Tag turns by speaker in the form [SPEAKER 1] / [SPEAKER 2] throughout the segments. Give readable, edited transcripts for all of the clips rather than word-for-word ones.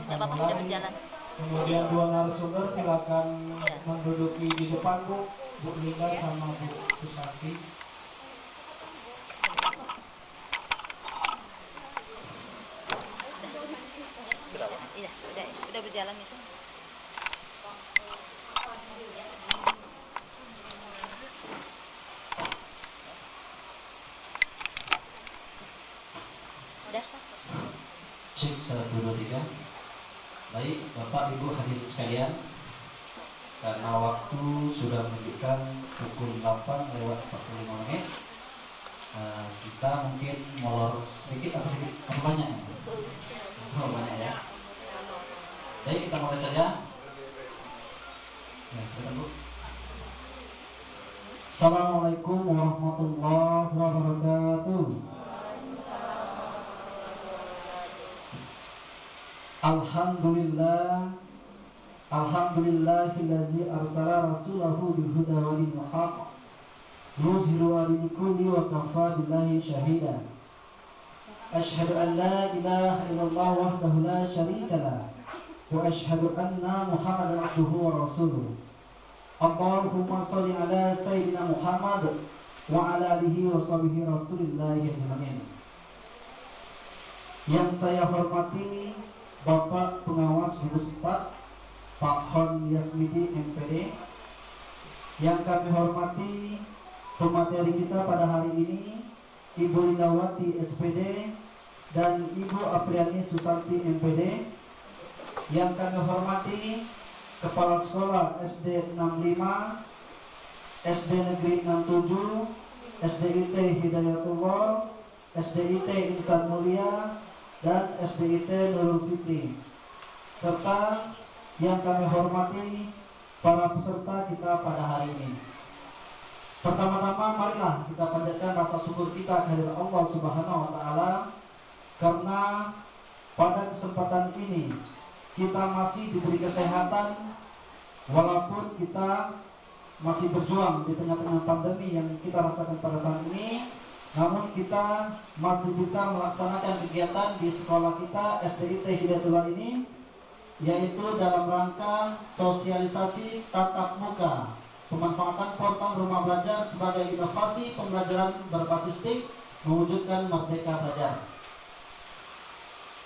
[SPEAKER 1] Nggak apa-apa, sudah berjalan.
[SPEAKER 2] Kemudian dua narasumber silakan
[SPEAKER 1] Ya.
[SPEAKER 2] menduduki di depan Bu Linda sama Bu Susanti.
[SPEAKER 1] Iya, sudah berjalan itu. Udah.
[SPEAKER 3] Cek 1, 2, 3. Baik, Bapak Ibu hadirin sekalian, karena waktu sudah menunjukkan pukul 8:45, kita mungkin molor sedikit atau banyak? Oh, banyak ya. Baik, kita mulai saja. Ya, silakan Bu. Assalamualaikum warahmatullahi wabarakatuh. Alhamdulillahillazi arsala rasulahu bil huda wa dinil haqq yuzhiru 'alal kulli wa kafa billahi shahida. Asyhadu an la ilaha illallah wahdahu la syarika lah wa asyhadu anna Muhammadan abduhu wa rasuluh. Allahumma shalli ala sayyidina Muhammad wa ala alihi wa sahbihi rasulillahi ajma'in. Yang saya hormati Bapak Pengawas Dinas 4 Pak Hon Yasmidi MPD. Yang kami hormati pemateri kita pada hari ini Ibu Lindawati SPD dan Ibu Apriani Susanti MPD. Yang kami hormati Kepala Sekolah SD 65, SD Negeri 67, SDIT Hidayatullah, SDIT Insan Mulia, dan SDIT Nurul Fikri, serta yang kami hormati para peserta kita pada hari ini. Pertama-tama marilah kita panjatkan rasa syukur kita kehadirat Allah Subhanahu wa taala karena pada kesempatan ini kita masih diberi kesehatan walaupun kita masih berjuang di tengah-tengah pandemi yang kita rasakan pada saat ini. Namun kita masih bisa melaksanakan kegiatan di sekolah kita SDIT Hidayatullah ini, yaitu dalam rangka sosialisasi tatap muka, pemanfaatan portal rumah belajar sebagai inovasi pembelajaran berbasis TIK mewujudkan merdeka belajar.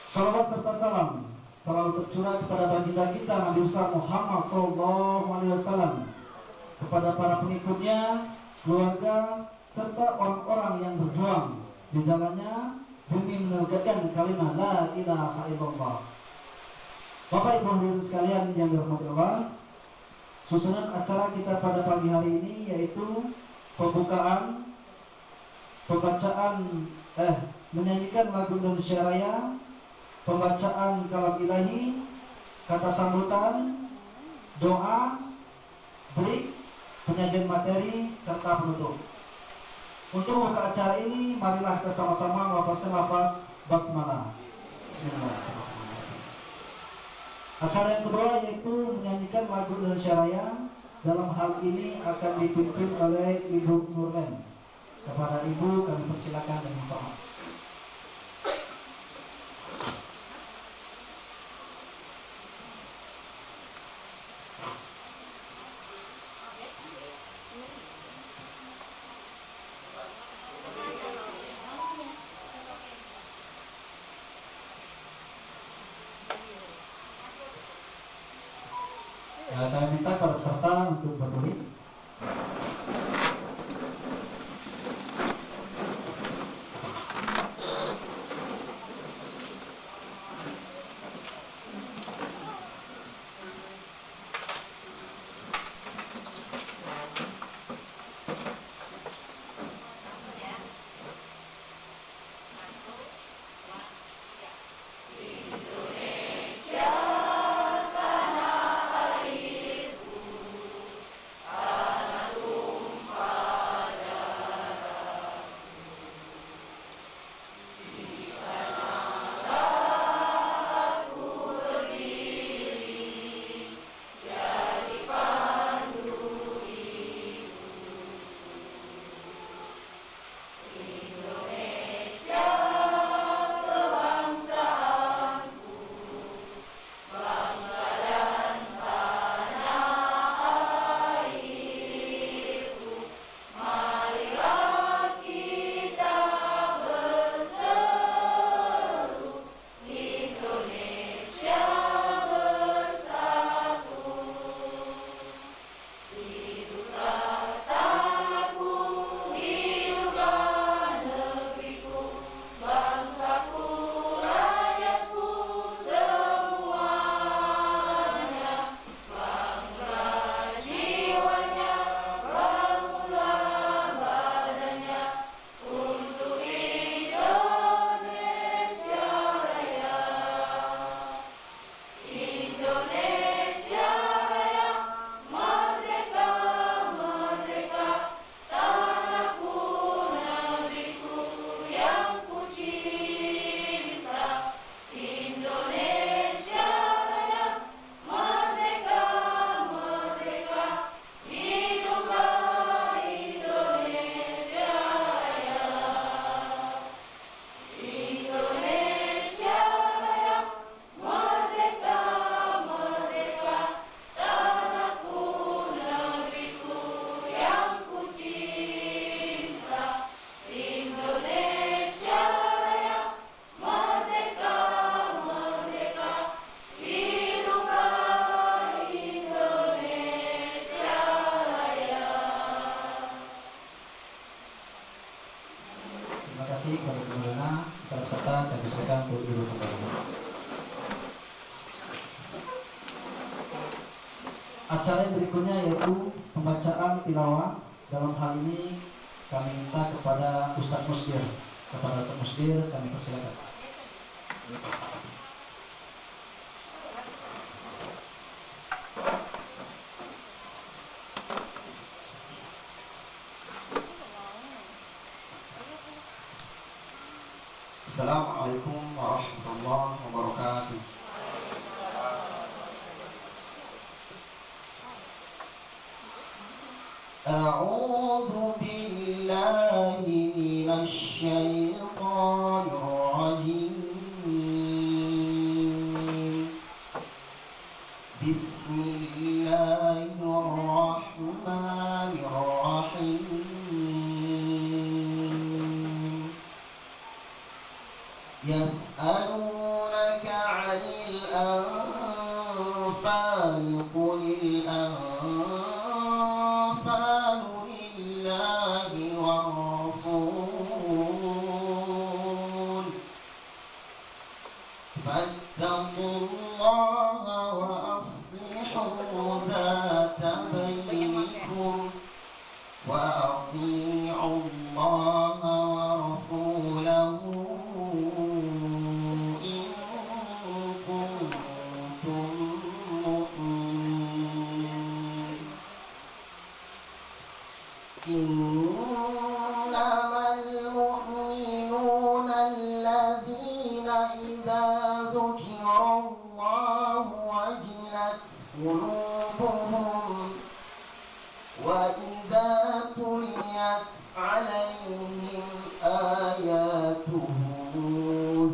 [SPEAKER 3] Salawat serta salam selalu tercurah kepada baginda kita Nabi besar Muhammad SAW, kepada para pengikutnya, keluarga, serta orang-orang yang berjuang di jalannya demi menegakkan kalimat la ilaha illallah. Bapak Ibu hadirin sekalian yang dirahmati Allah, susunan acara kita pada pagi hari ini yaitu menyanyikan lagu Indonesia Raya, pembacaan kalam ilahi, kata sambutan, doa, break, penyajian materi, serta penutup. Untuk membuka acara ini, marilah kita sama-sama melafazkan lafaz basmalah. Bismillahirrahmanirrahim. Acara yang kedua yaitu menyanyikan lagu Indonesia Raya. Dalam hal ini akan dipimpin oleh Ibu Nurlen. Kepada Ibu kami persilakan dan hormat. Kami minta para peserta untuk berdiri.
[SPEAKER 4] Indonesia tanah airku.
[SPEAKER 3] Acara yang berikutnya yaitu pembacaan tilawah. Dalam hal ini kami minta kepada Ustadz Musdir. Kepada Ustadz Musdir kami persilakan. Assalamualaikum warahmatullahi wabarakatuh. A'udzu billahi minasy syaithanir rajim. Bismillahirrahmanirrahim. Yas'alunaka 'anil anfal qulil anfalu lillahi war rasul fattaqullaha wa aslihu dhata bainikum wa ati'u allaha wa rasulahu innamal mu'minuna alladhina idza dzukirallahu wajilat qulubuhum wa idza tuliyat 'alaihim ayatuhu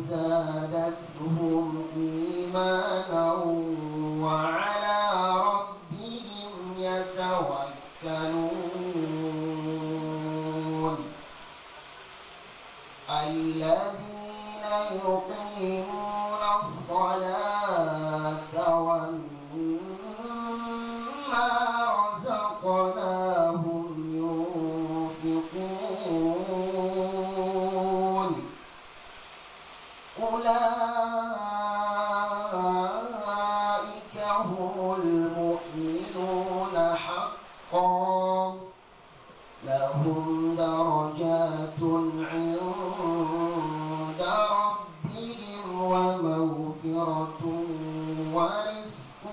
[SPEAKER 3] zadatuhum imanan wa 'ala rabbihim yatawakkalun. الذين يقيمون الصلاة ومما رزقناهم ينفقون أولئك هم المؤمنون حقا لهم درجات عند ربهم ومغفرة ورزق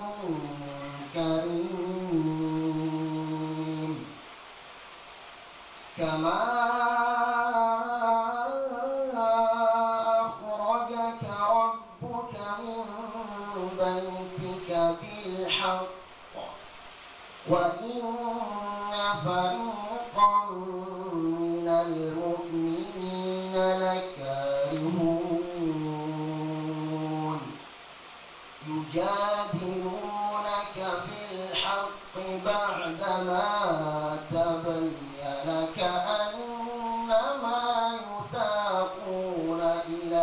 [SPEAKER 3] كريم كما أخرجك ربك من بيتك بالحق وإن فريقا من المؤمنين لكارهون يجادلونك في الحق بعدما تبين كأنما يساقون إلى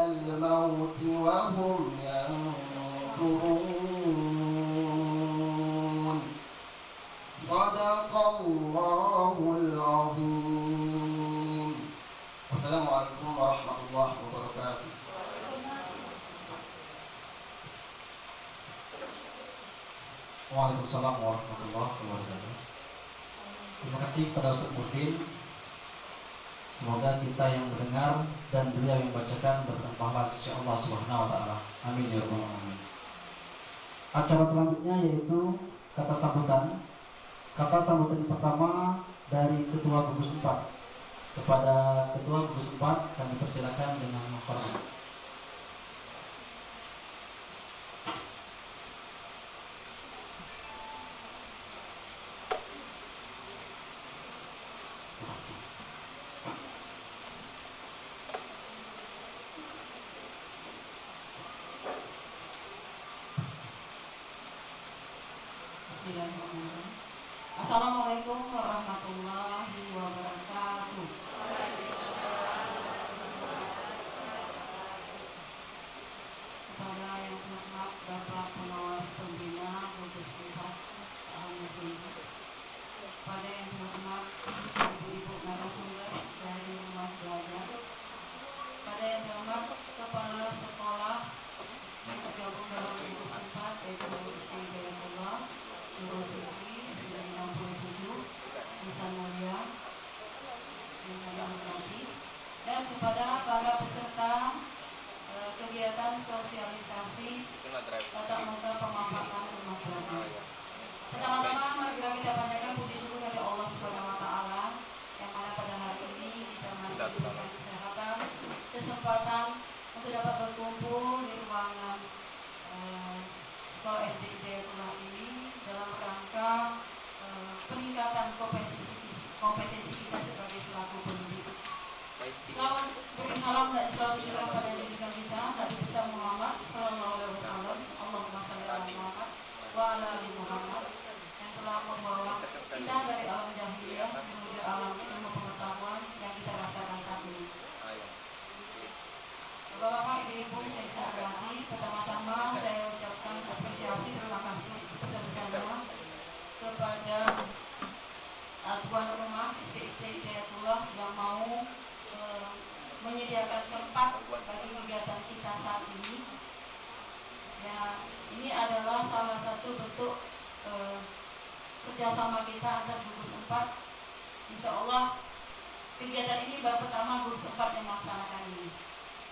[SPEAKER 3] الموت وهم ينظرون صدق الله العظيم. Assalamualaikum warahmatullahi wabarakatuh. Waalaikumsalam warahmatullahi wabarakatuh. Terima kasih kepada Ustaz Mufin. Semoga kita yang mendengar dan beliau yang membacakan bertambah pahala sisi Allah Subhanahu wa taala. Amin ya rabbal alamin. Acara selanjutnya yaitu kata sambutan. Kata sambutan yang pertama dari Ketua Gugus 4. Kepada Ketua Gugus 4 kami persilakan dengan hormat.
[SPEAKER 4] Bismillahirrahmanirrahim. Assalamualaikum warahmatullahi wabarakatuh. Kepada yang terhormat Bapak Pengawas Pembina Gugus 4 Al-Muslim, kepada yang terhormat ibu-ibu narasumber dari rumah belajar, diberikan kesehatan, kesempatan untuk dapat berkumpul di ruangan Sekolah SD Hidayatullah ini dalam rangka peningkatan kompetensi kita sebagai selaku pendidik. Selamat beri salam dan selalu curah pada didikan kita Nabi besar Muhammad Sallallahu Alaihi Wasallam. Allahumma shalli ala Muhammad wa ala ali Muhammad, yang telah membawa kita dari alam jahiliyah menuju alam ilmu pengetahuan yang kita rasakan saat ini. Bapak-bapak, ibu-ibu yang saya hormati, pertama-tama saya ucapkan apresiasi terima kasih sebesar-besarnya kepada tuan rumah SDIT Hidayatullah yang mau menyediakan tempat bagi kegiatan kita saat ini. Ya, ini adalah salah satu bentuk kerjasama kita antar gugus 4. Insya Allah kegiatan ini baru pertama gugus 4 yang melaksanakan ini.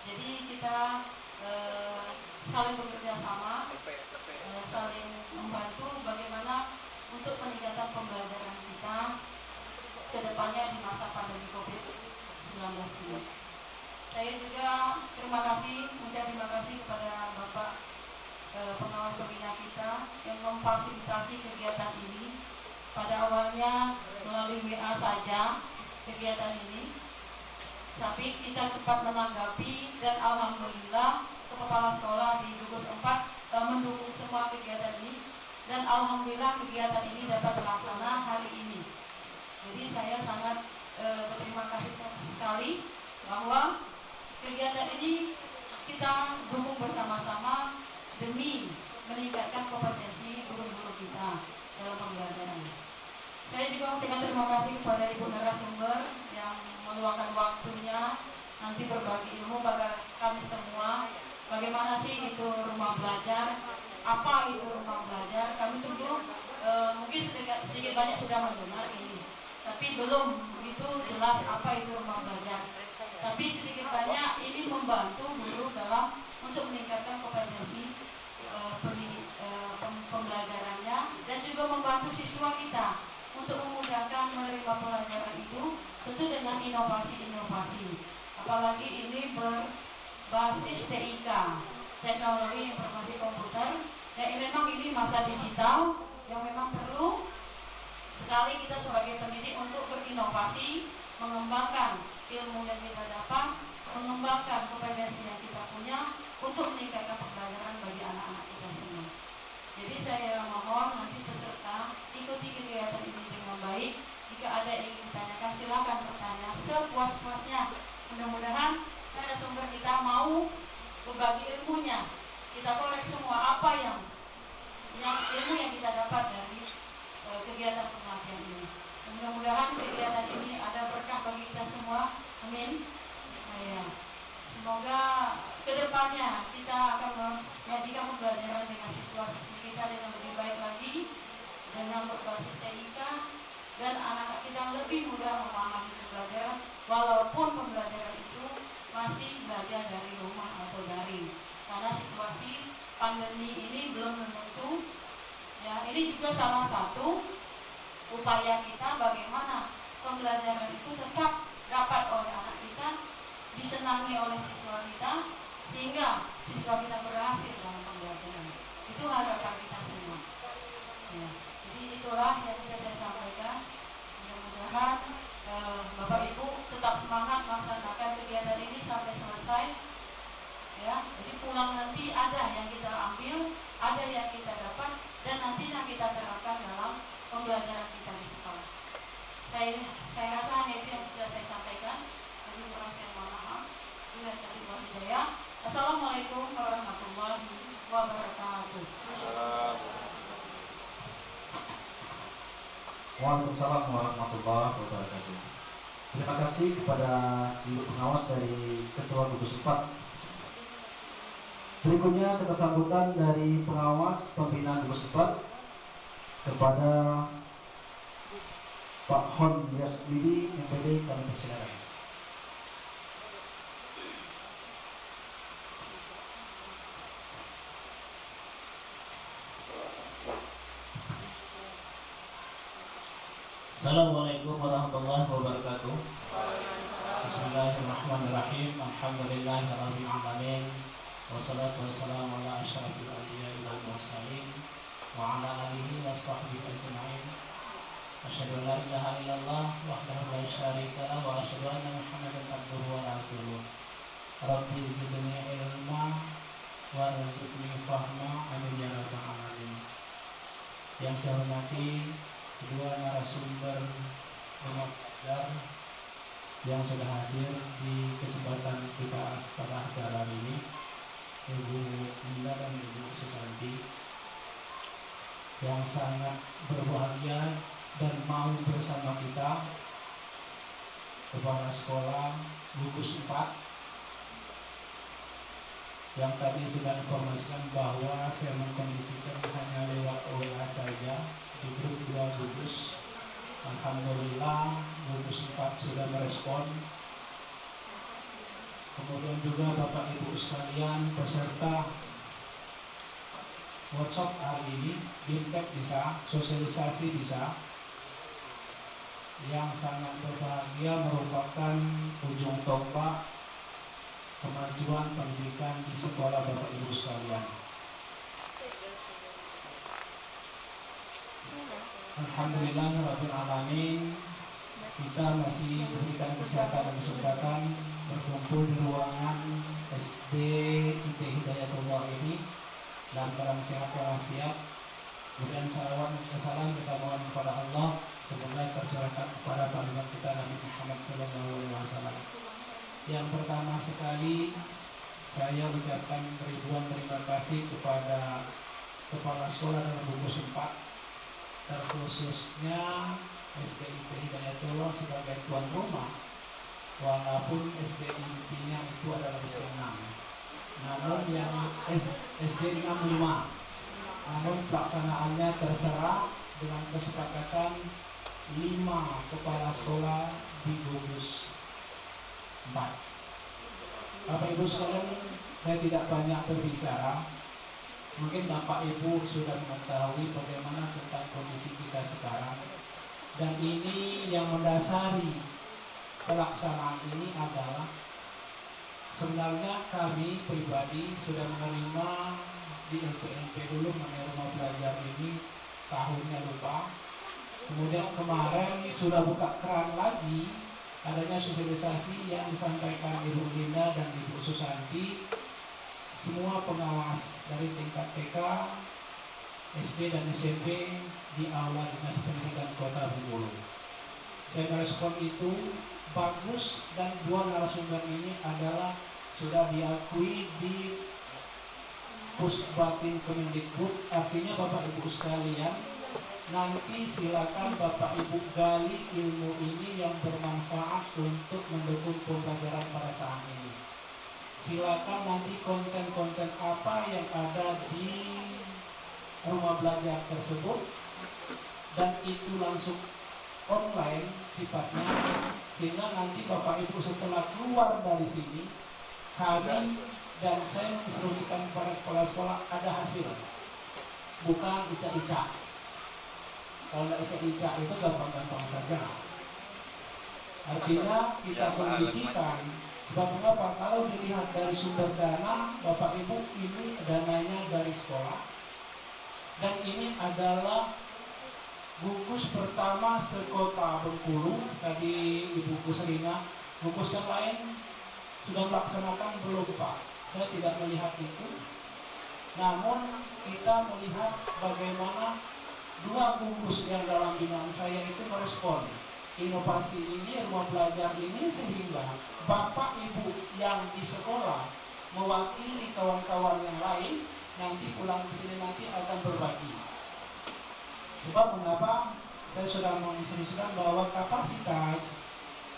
[SPEAKER 4] Jadi kita saling bekerja sama, saling membantu bagaimana untuk peningkatan pembelajaran kita ke depannya di masa pandemi COVID-19 ini. Saya juga terima kasih kepada Bapak pengawas pembina kita yang memfasilitasi kegiatan ini. Pada awalnya melalui WA saja kegiatan ini, tapi kita cepat menanggapi dan alhamdulillah kepala sekolah di gugus 4 mendukung semua kegiatan ini, dan alhamdulillah kegiatan ini dapat terlaksana hari ini. Jadi saya sangat berterima kasih sekali bahwa kegiatan ini kita dukung bersama-sama demi meningkatkan kompetensi guru-guru kita dalam pembelajaran. Saya juga mengucapkan terima kasih kepada ibu narasumber yang meluangkan waktunya nanti berbagi ilmu pada kami semua. Bagaimana sih itu rumah belajar? Apa itu rumah belajar? Kami tentu mungkin sedikit banyak sudah mendengar ini, tapi belum begitu jelas apa itu rumah belajar. Tapi sedikit banyak ini membantu guru dalam untuk meningkatkan kompetensi pembelajarannya, dan juga membantu siswa kita untuk memudahkan menerima pelajaran itu, tentu dengan inovasi-inovasi. Apalagi ini berbasis TIK, teknologi informasi komputer, dan memang ini masa digital yang memang perlu sekali kita sebagai pendidik untuk berinovasi, mengembangkan ilmu yang kita dapat, mengembangkan kompetensi yang kita punya untuk meningkatkan pembelajaran bagi anak-anak kita semua. Jadi saya mohon nanti peserta ikuti kegiatan ini dengan baik. Jika ada yang ingin ditanyakan silakan bertanya sepuas-puasnya. Mudah-mudahan narasumber kita mau berbagi ilmunya. Kita korek semua apa yang ilmu yang kita dapat dari kegiatan pelatihan ini. Mudah-mudahan kegiatan ini ada berkah bagi kita semua. Amin. Ya. Semoga kedepannya kita akan menjadikan pembelajaran dengan siswa-siswi kita dengan lebih baik lagi, dengan berbasis TIK, dan anak-anak kita lebih mudah memahami pembelajaran walaupun pembelajaran itu masih belajar dari rumah atau daring, karena situasi pandemi ini belum menentu. Ya, ini juga salah satu upaya kita bagaimana pembelajaran itu tetap dapat oleh anak kita, disenangi oleh siswa kita, sehingga siswa kita berhasil dalam pembelajaran. Itu harapan kita semua. Ya, jadi itulah yang bisa saya sampaikan. Mudah-mudahan Bapak Ibu tetap semangat melaksanakan kegiatan ini sampai selesai. Ya, jadi pulang nanti ada yang kita ambil, ada yang kita dapat, dan nantinya kita terapkan dalam pembelajaran kita di sekolah. Saya rasa hanya itu yang sudah saya sampaikan. Bagi kurang saya mohon maaf. Bila terima hidayah. Assalamualaikum warahmatullahi wabarakatuh.
[SPEAKER 3] Waalaikumsalam warahmatullahi wabarakatuh. Terima kasih kepada Ibu Pengawas dari Ketua Gugus 4. Berikutnya kita sambutan dari Pengawas Pembina Gugus 4 kepada Pak Hon Yasmidi MPD, kami persilakan.
[SPEAKER 5] Assalamualaikum warahmatullahi wabarakatuh. Bismillahirrahmanirrahim.
[SPEAKER 2] Wassalatu wassalamu ala asyrafil anbiya'i wal mursalin wa ala alihi wa sahbihi ajma'in. Asyhadu an la ilaha illallah wahdahu la syarika lahu wa asyhadu anna Muhammadan abduhu wa rasuluh. Rabbi zidni ilma warzuqni fahma, amin ya rabbal alamin. Yang saya hormati kedua narasumber Rumah Belajar yang sudah hadir di kesempatan kita pada acara ini, Ibu Linda dan Ibu Susanti, yang sangat berbahagia dan mau bersama kita. Kepala Sekolah Gugus 4 yang tadi sudah informasikan bahwa saya mengkondisikan hanya lewat WA saja di grup 2 gugus. Alhamdulillah gugus 4 sudah merespon. Kemudian juga Bapak Ibu sekalian peserta workshop hari ini, impact bisa, sosialisasi bisa. Yang sangat berbahagia merupakan ujung tombak kemajuan pendidikan di sekolah Bapak Ibu sekalian. Alhamdulillahirabbil alamin, kita masih diberikan kesehatan dan kesempatan berkumpul di ruangan SD IT Hidayatullah ini dalam keadaan sehat walafiat. Kemudian salawat dan salam kita mohon kepada Allah semoga tercurahkan kepada panutan kita Nabi Muhammad SAW. Yang pertama sekali saya ucapkan ribuan terima kasih kepada Kepala Sekolah dalam gugus 4, terkhususnya SDIP Hidayatullah sebagai tuan rumah, walaupun SDIP-nya itu adalah SD6, namun yang SD 65, namun pelaksanaannya terserah dengan kesepakatan 5 kepala sekolah di gugus 4. Bapak Ibu sekalian, saya tidak banyak berbicara. Mungkin Bapak Ibu sudah mengetahui bagaimana tentang kondisi kita sekarang. Dan ini yang mendasari pelaksanaan ini adalah sebenarnya kami pribadi sudah menerima di LPMP dulu mengenai rumah belajar ini, tahunnya lupa. Kemudian kemarin sudah buka keran lagi, adanya sosialisasi yang disampaikan Ibu Linda dan Ibu Susanti. Semua pengawas dari tingkat TK, SD dan SMP di Aula Dinas Pendidikan Kota Bengkulu. Saya merespon itu bagus, dan 2 narasumber ini adalah sudah diakui di Pusbatin Kemendikbud. Artinya Bapak Ibu sekalian, nanti silakan Bapak Ibu gali ilmu ini yang bermanfaat untuk mendukung pembelajaran pada saat ini. Silakan nanti konten-konten apa yang ada di rumah belajar tersebut, dan itu langsung online sifatnya, sehingga nanti Bapak Ibu setelah keluar dari sini, kami dan saya menginstruksikan kepada kepala sekolah ada hasil, bukan icak-icak. Kalau tidak icak-icak itu gampang-gampang saja. Artinya kita kondisikan. Sebab mengapa? Kalau dilihat dari sumber dana, Bapak Ibu, ini dananya dari sekolah, dan ini adalah gugus pertama sekota Bengkulu. Tadi Ibu Kusrina, gugus yang lain sudah melaksanakan belum Pak? Saya tidak melihat itu. Namun kita melihat bagaimana 2 gugus yang dalam binaan saya itu merespon inovasi ini, rumah belajar ini, sehingga Bapak Ibu yang di sekolah mewakili kawan-kawan yang lain nanti pulang ke sini nanti akan berbagi. Sebab mengapa saya sudah menginstruksikan bahwa kapasitas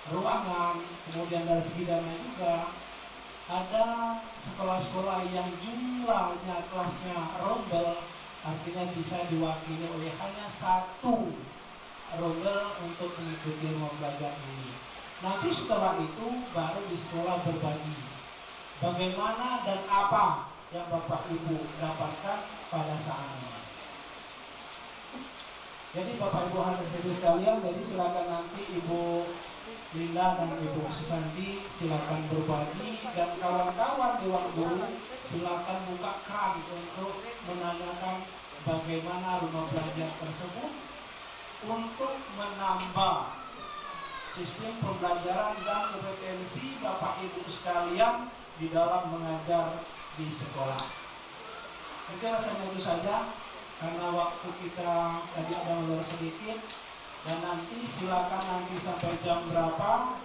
[SPEAKER 2] ruangan, kemudian dari segi dana juga, ada sekolah-sekolah yang jumlahnya kelasnya rombel, artinya bisa diwakili oleh hanya 1 rombel untuk mengikuti rumah belajar ini. Nanti setelah itu baru di sekolah berbagi bagaimana dan apa yang Bapak Ibu dapatkan pada saat ini. Jadi Bapak Ibu hadirin sekalian, jadi silakan nanti Ibu Lila dan Ibu Susanti silakan berbagi, dan kawan-kawan Dewan Guru silakan buka keran untuk menanyakan bagaimana rumah belajar tersebut untuk menambah sistem pembelajaran dan kompetensi Bapak Ibu sekalian di dalam mengajar di sekolah. Mungkin rasanya itu saja, karena waktu kita tadi ada molor sedikit. Dan nanti silakan nanti sampai jam berapa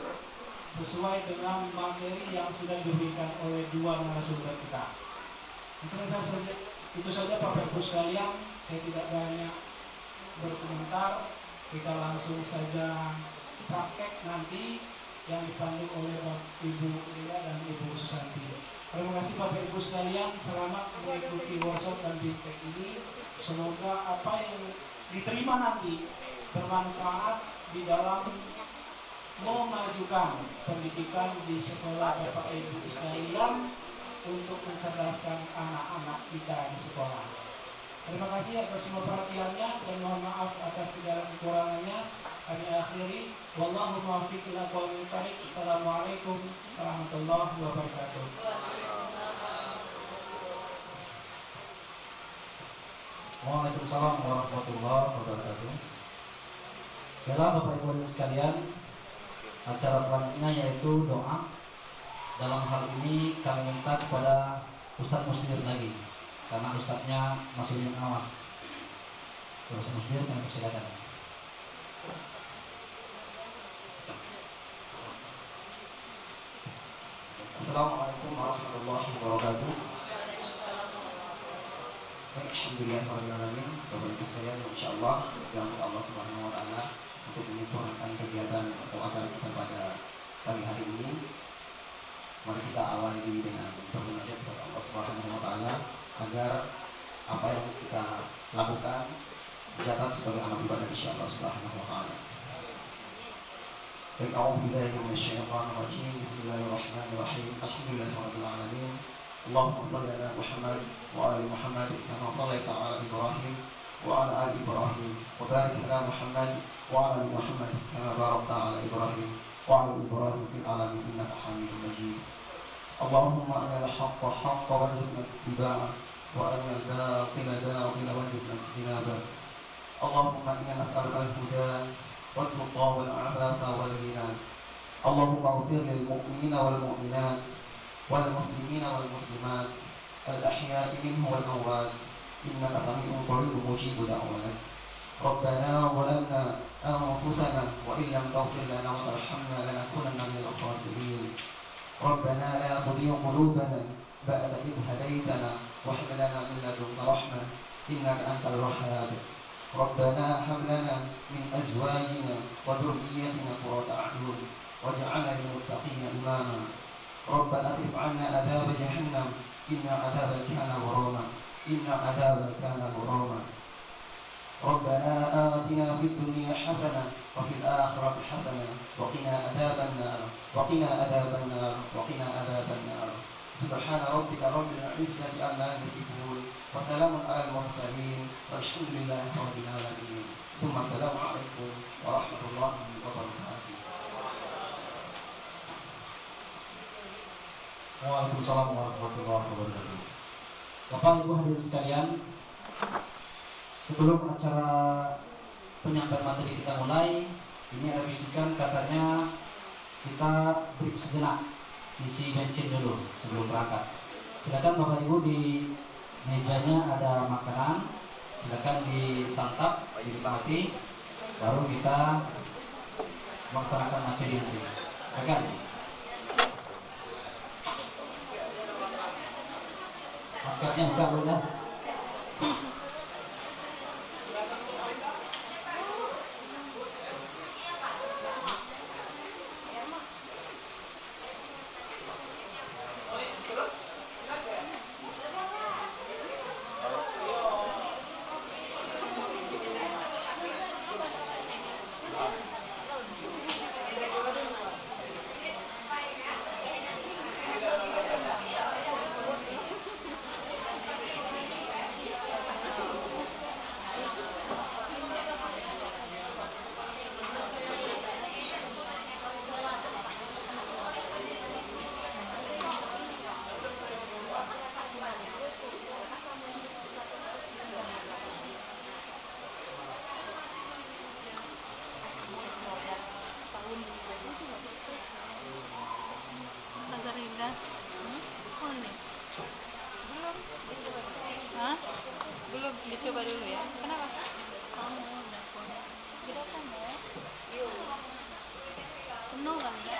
[SPEAKER 2] sesuai dengan materi yang sudah diberikan oleh dua narasumber kita. Mungkin itu saja Bapak Ibu sekalian, saya tidak banyak berkomentar. Kita langsung saja praktek nanti yang dipandu oleh Bapak Ibu Lila dan Ibu Susanti. Terima kasih Bapak Ibu sekalian, selamat mengikuti workshop dan bimtek ini. Semoga apa yang diterima nanti bermanfaat di dalam memajukan pendidikan di sekolah Bapak Ibu sekalian untuk mencerdaskan anak-anak kita di sekolah. Terima kasih atas semua perhatiannya dan mohon maaf atas segala kekurangannya. Kami akhiri, wallahu muwaffiq ila aqwamit thoriq. Assalamualaikum warahmatullahi wabarakatuh.
[SPEAKER 3] Waalaikumsalam warahmatullahi wabarakatuh. Baiklah Bapak Ibu sekalian, acara selanjutnya yaitu doa. Dalam hal ini kami minta kepada Ustadz Muslir lagi, karena Ustadznya masih belum awas. Ustadz Muslir, kami persilakan. Assalamualaikum warahmatullahi wabarakatuh. Alhamdulillahirrahmanirrahim. Bapak Ibu sekalian, insyaallah yang Allah Subhanahu wa taala untuk menyempurnakan kegiatan atau acara kita pada pagi hari ini, mari kita awali dengan bermunajat kepada Allah Subhanahu wa taala agar apa yang kita lakukan dicatat sebagai amal ibadah insya Allah Subhanahu wa taala. Baik, a'udzubillahi minasyaitonir rajim. Bismillahirrahmanirrahim. Alhamdulillahirabbil alamin. Allahumma shalli ala Muhammad wa ali Muhammad kama shallaita ala Ibrahim wa ala ali Ibrahim wa barik ala Muhammad wa ala ali Muhammad kama barakta ala Ibrahim wa ala Ibrahim fil alamin innaka Hamidum Majid. Allahumma arina al-haqqa haqqan warzuqna ittiba'ah wa arina al-batila batilan warzuqna ijtinabah. Allahumma inna nas'aluka al-huda wat-tuqa wal-'afafa wal-ghina. Allahumma ighfir lil mu'minina wal mu'minat wal muslimina wal muslimat al-ahya'i minhum wal amwat innaka sami'un qaribun mujibud da'wat. Rabbana zalamna anfusana wa illam taghfir lana wa tarhamna lanakunanna minal khasirin. Rabbana la tuzigh qulubana ba'da idh hadaytana wa hab lana min ladunka rahmah innaka antal wahhab. Rabbana hab lana min azwajina wa dhurriyyatina qurrata a'yun waj'alna lil muttaqina imama. Rabbana asrif 'anna adhab jahannam inna adhabaha kana gharama inna adhabaha kana gharama. Rabbana atina fid dunya hasanah wa fil akhirati hasanah wa qina adhaban nar wa qina adhaban nar wa qina adhaban nar. Subhana rabbika rabbil izzati amma yasifun wa salamun 'alal mursalin walhamdulillahi rabbil alamin. Tsumma assalamu alaikum warahmatullahi wabarakatuh. Waalaikumsalam warahmatullahi wabarakatuh. Bapak Ibu hadirin sekalian, sebelum acara penyampaian materi kita mulai, ini ada bisikan katanya kita break sejenak, isi bensin dulu sebelum berangkat. Silakan Bapak Ibu, di mejanya ada makanan, silakan disantap, dinikmati, baru kita melaksanakan materi nanti. Silakan. Maskernya enggak udah.
[SPEAKER 1] kali ya.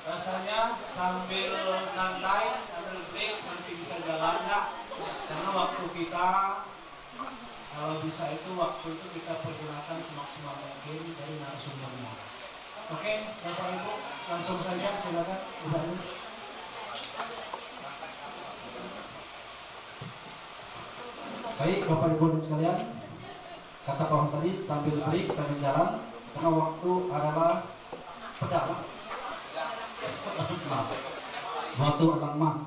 [SPEAKER 2] Rasanya sambil santai, sambil break masih bisa jalan nggak? Karena waktu kita kalau bisa itu waktu itu kita pergunakan semaksimal mungkin dari narasumbernya. Oke, Bapak Ibu langsung saja silakan Ibu.
[SPEAKER 3] Baik Bapak Ibu dan sekalian, kata kawan tadi sambil break sambil jalan karena waktu adalah pedang. Waktu adalah emas.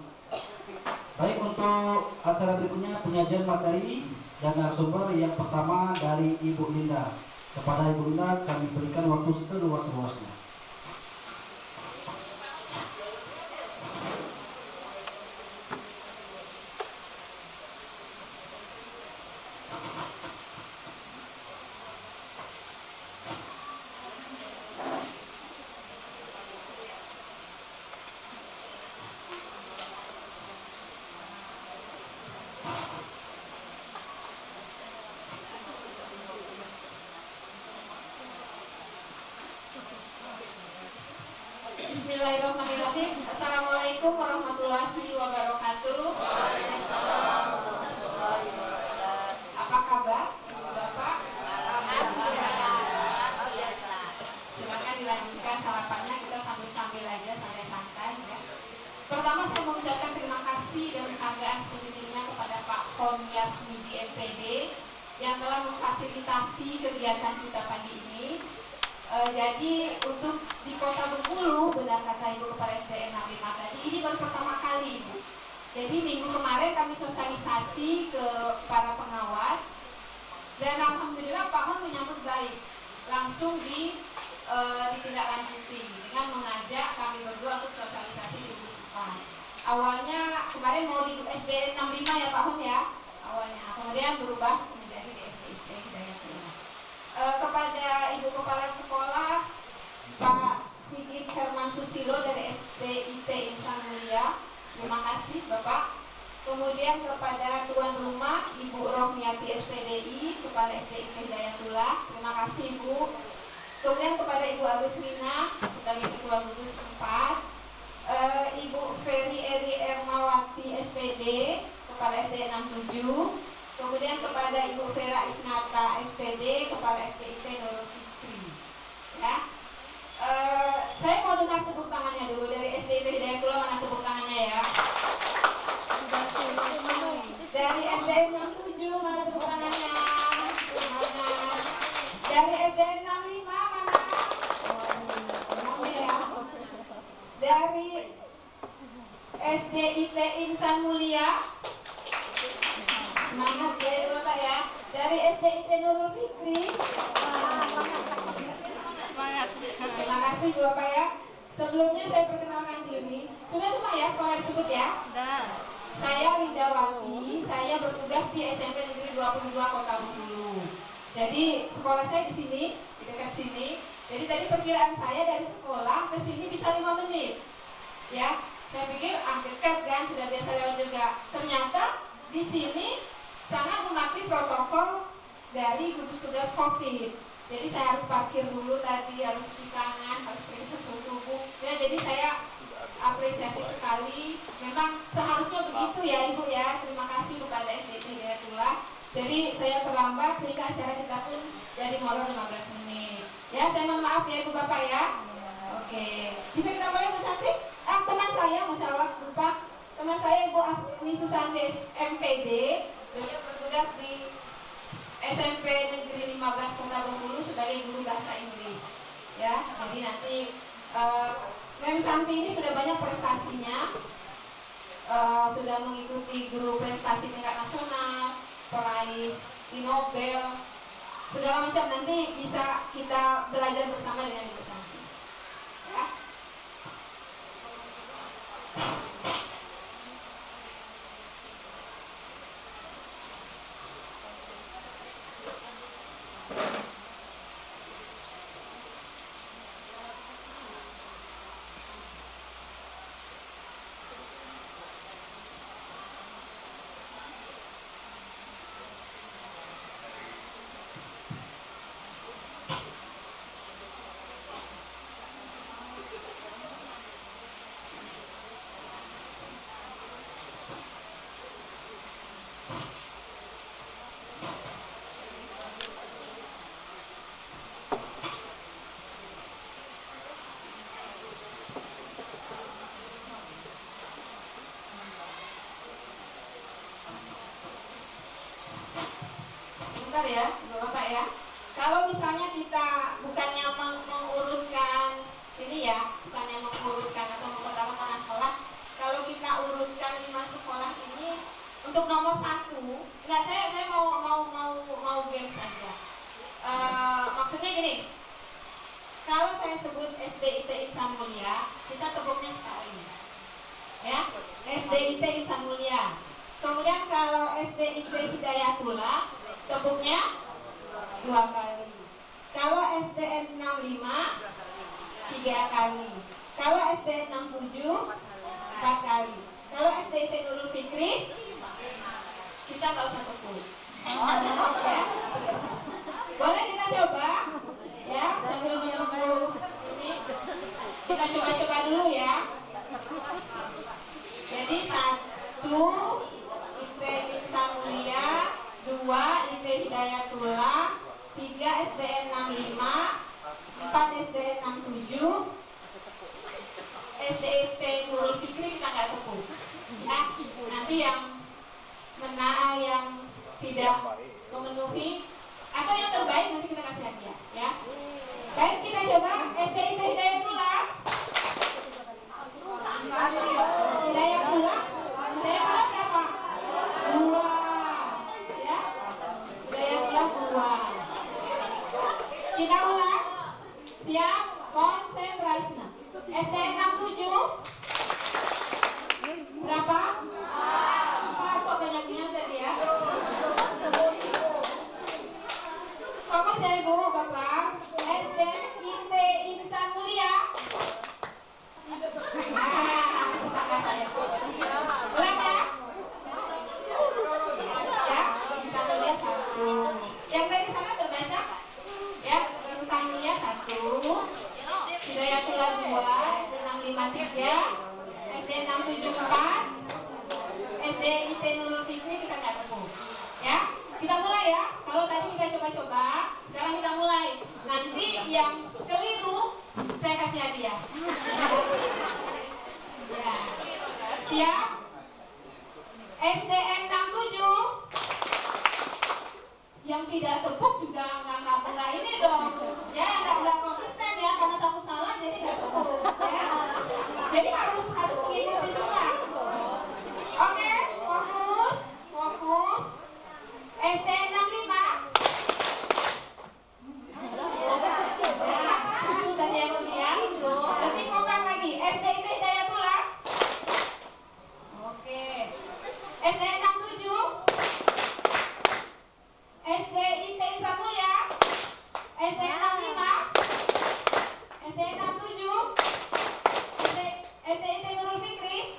[SPEAKER 3] Baik, untuk acara berikutnya penyajian materi dan narasumber yang pertama dari Ibu Linda. Kepada Ibu Linda kami berikan waktu seluas-luasnya.
[SPEAKER 4] Bismillahirrahmanirrahim. Assalamualaikum warahmatullahi wabarakatuh. Apa kabar Ibu Bapak? Silakan dilanjutkan sarapannya, kita sambil-sambil aja santai-santai ya. Pertama saya mengucapkan terima kasih dan penghargaan setinggi-tingginya kepada Pak Hon Yasmidi MPD yang telah memfasilitasi kegiatan kita pagi ini. Jadi untuk di Kota Bengkulu, benar kata Ibu Kepala SDN Nabi tadi, ini baru pertama kali Ibu
[SPEAKER 5] Jadi minggu kemarin kami sosialisasi ke para pengawas dan alhamdulillah Pak Hon menyambut baik, langsung ditindaklanjuti dengan mengajak kami berdua untuk sosialisasi di Gusupan. Awalnya kemarin mau di SD 65 ya Pak Hon ya, awalnya, kemudian berubah menjadi di SDIT Hidayatullah. Kepada Ibu Kepala Sekolah Pak Sigit Herman Susilo dari SDIT Insan Mulia, terima kasih Bapak. Kemudian kepada tuan rumah Ibu Rohmiati SPDI, Kepala SDIT Hidayatullah, terima kasih Ibu. Kemudian kepada Ibu Agustina sebagai Ketua Gugus 4, Ibu Ferry Eri Ermawati SPD, Kepala SD 67. Kemudian kepada Ibu Vera Isnata SPD, Kepala SDIT Nurul Fikri. Ya. Saya mau dengar tepuk tangannya dulu dari SDIT Hidayatullah, mana tepuk tangannya ya? Dari SDN 67 mana tepuk tangannya? Mana? Dari SDN 65 mana? Ya. Dari SDIT Insan Mulia, semangat ya itu Bapak ya. Dari SDIT Nurul Fikri, terima kasih Bu Bapak ya. Sebelumnya saya perkenalkan diri. Sudah semua ya sekolah disebut ya?
[SPEAKER 1] Sudah.
[SPEAKER 5] Saya Lindawati, saya bertugas di SMP Negeri 22 Kota Bengkulu. Jadi sekolah saya di sini, di dekat sini. Jadi tadi perkiraan saya dari sekolah ke sini bisa 5 menit. Ya, saya pikir dekat kan, sudah biasa lewat juga. Ternyata di sini sangat mematuhi protokol dari gugus tugas COVID. Jadi saya harus parkir dulu tadi, harus cuci tangan, harus periksa suhu tubuh. Ya, jadi saya apresiasi sekali. Memang seharusnya begitu ya Ibu ya. Terima kasih kepada SDIT Hidayatullah. Jadi saya terlambat sehingga acara kita pun jadi molor 15 menit. Ya, saya mohon maaf ya Ibu Bapak ya. Oke. Bisa kita mulai Bu Santi? Teman saya, Masya Allah, lupa. Teman saya Ibu Afni Susanti MPD. Beliau bertugas di SMP Negeri 15 Kota Bengkulu sebagai guru bahasa Inggris. Ya, jadi nanti Mem Santi ini sudah banyak prestasinya, sudah mengikuti guru prestasi tingkat nasional, peraih di Nobel, segala macam. Nanti bisa kita belajar bersama dengan Ibu Santi. Ya. Sebentar ya, Bapak ya. Kalau misalnya kita bukannya mengurutkan ini ya, bukannya mengurutkan atau mempertahankan sekolah, kalau kita urutkan 5 sekolah ini untuk nomor 1, enggak, saya mau game saja. Maksudnya gini, kalau saya sebut SDIT Insan Mulia, kita tepuknya sekali, ya, SDIT Insan Mulia. Kemudian kalau SDIT Hidayatullah, tepuknya 2 kali. Kalau SDN 65 3 kali. Kalau SDN 67 4 kali. Kalau SDIT Nurul Fikri kita nggak usah tepuk. Ya. Boleh kita coba ya sambil menunggu ini. Kita coba-coba dulu ya. Jadi 1 IT Insan Mulia, 2 IT Hidayatullah, 3 SDN 65, 4 SDN 67, SDIT Nurul Fikri kita nggak tepuk. Ya, nanti yang yang tidak memenuhi atau yang terbaik nanti kita kasih hadiah. Ya. Baik, kita coba SDIT Hidayatullah. Hidayatullah. Saya ya. Kalau tadi kita coba-coba, sekarang kita mulai. Nanti yang keliru saya kasih hadiah. Ya. Siap? SDN 67 yang tidak tepuk juga nggak ini dong. Ya, nggak konsisten ya, karena takut salah jadi nggak tepuk. Ya. Jadi harus mengikuti semua. Oke, fokus. SDN 65. Ya, sudah yang kemudian. Lebih kompak lagi. SDIT Hidayatullah. Oke. SDN 67. SDIT Insan Mulia. SDN 65. SDN 67. SDIT Nurul Fikri.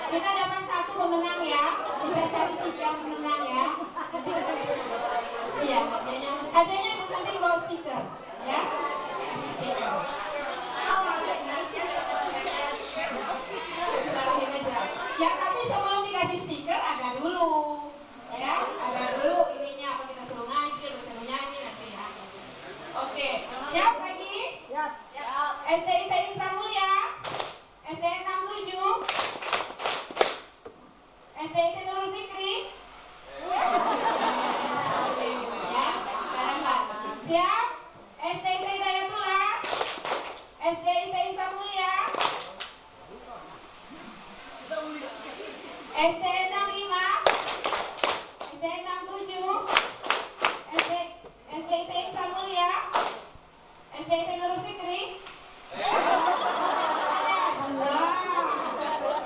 [SPEAKER 5] Kita dapat satu pemenang ya. Kita cari 3 pemenang ya. Iya, hadiahnya itu nanti bawa stiker ya. Salahin aja. Ya tapi sebelum dikasih stiker agak dulu ya, agak dulu ininya apa kita suruh ngaji, atau suruh nyanyi nanti ya. Oke, siap lagi? Siap. SDIT Insan Mulia. SDN 67. SDIT Nurul Fikri. Ya, bareng-bareng. Siap? SDIT Hidayatullah. SDIT Insan Mulia. SDN 65. SDN 67. SDIT Insan Mulia. SDIT Nurul Fikri.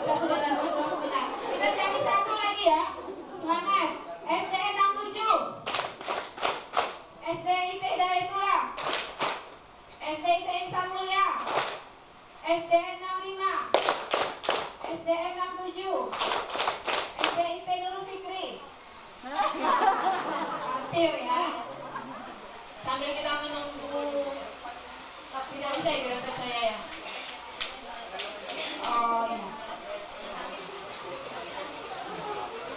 [SPEAKER 5] Kita sudah dapat benar. Kita cari satu lagi ya. Semangat. SDN 67. SDIT Hidayatullah. SDIT Insan Mulia. SDN 65. SDN 67. SDIT Nurul Fikri. Hampir ya. Sambil kita menunggu. Tidak bisa ya untuk saya ya. Oh iya.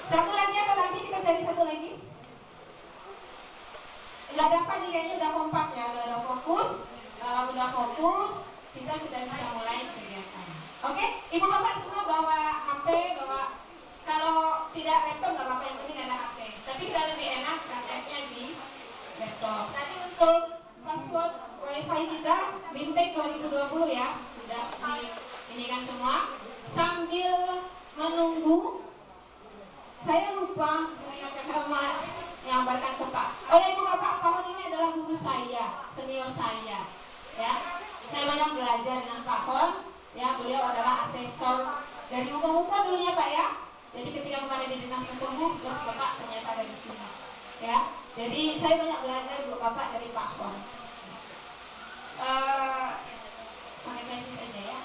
[SPEAKER 5] Satu lagi atau nanti kita cari satu lagi? Nggak dapat nih, kayaknya udah kompak ya, udah fokus. Udah fokus, kita sudah bisa mulai kegiatan. Oke, ibu bapak semua bawa HP, bawa. Kalau tidak laptop nggak apa-apa, yang penting ada HP. Tapi kita lebih enak prakteknya di laptop. Tadi untuk password wifi kita Bimtek 2020 ya, sudah diinikan semua. Sambil menunggu, saya lupa menyampaikan ke Pak. Oleh ibu bapak, Pohon ini adalah guru saya, senior saya. Ya, saya banyak belajar dengan Pak Hon. Ya, beliau adalah asesor dari Muka-Muka dulunya Pak ya. Jadi ketika kemarin di dinas ketemu, bapak ternyata ada di sini. Ya, jadi saya banyak belajar ibu bapak dari Pak Hon. Pakai tesis aja ya.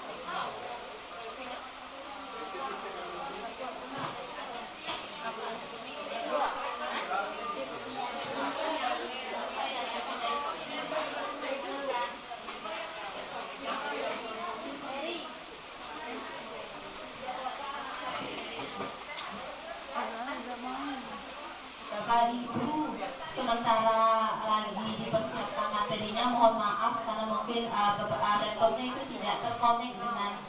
[SPEAKER 1] Bapak Ibu, sementara lagi dipersiapkan materinya, mohon maaf karena mungkin laptopnya itu tidak terkonek dengan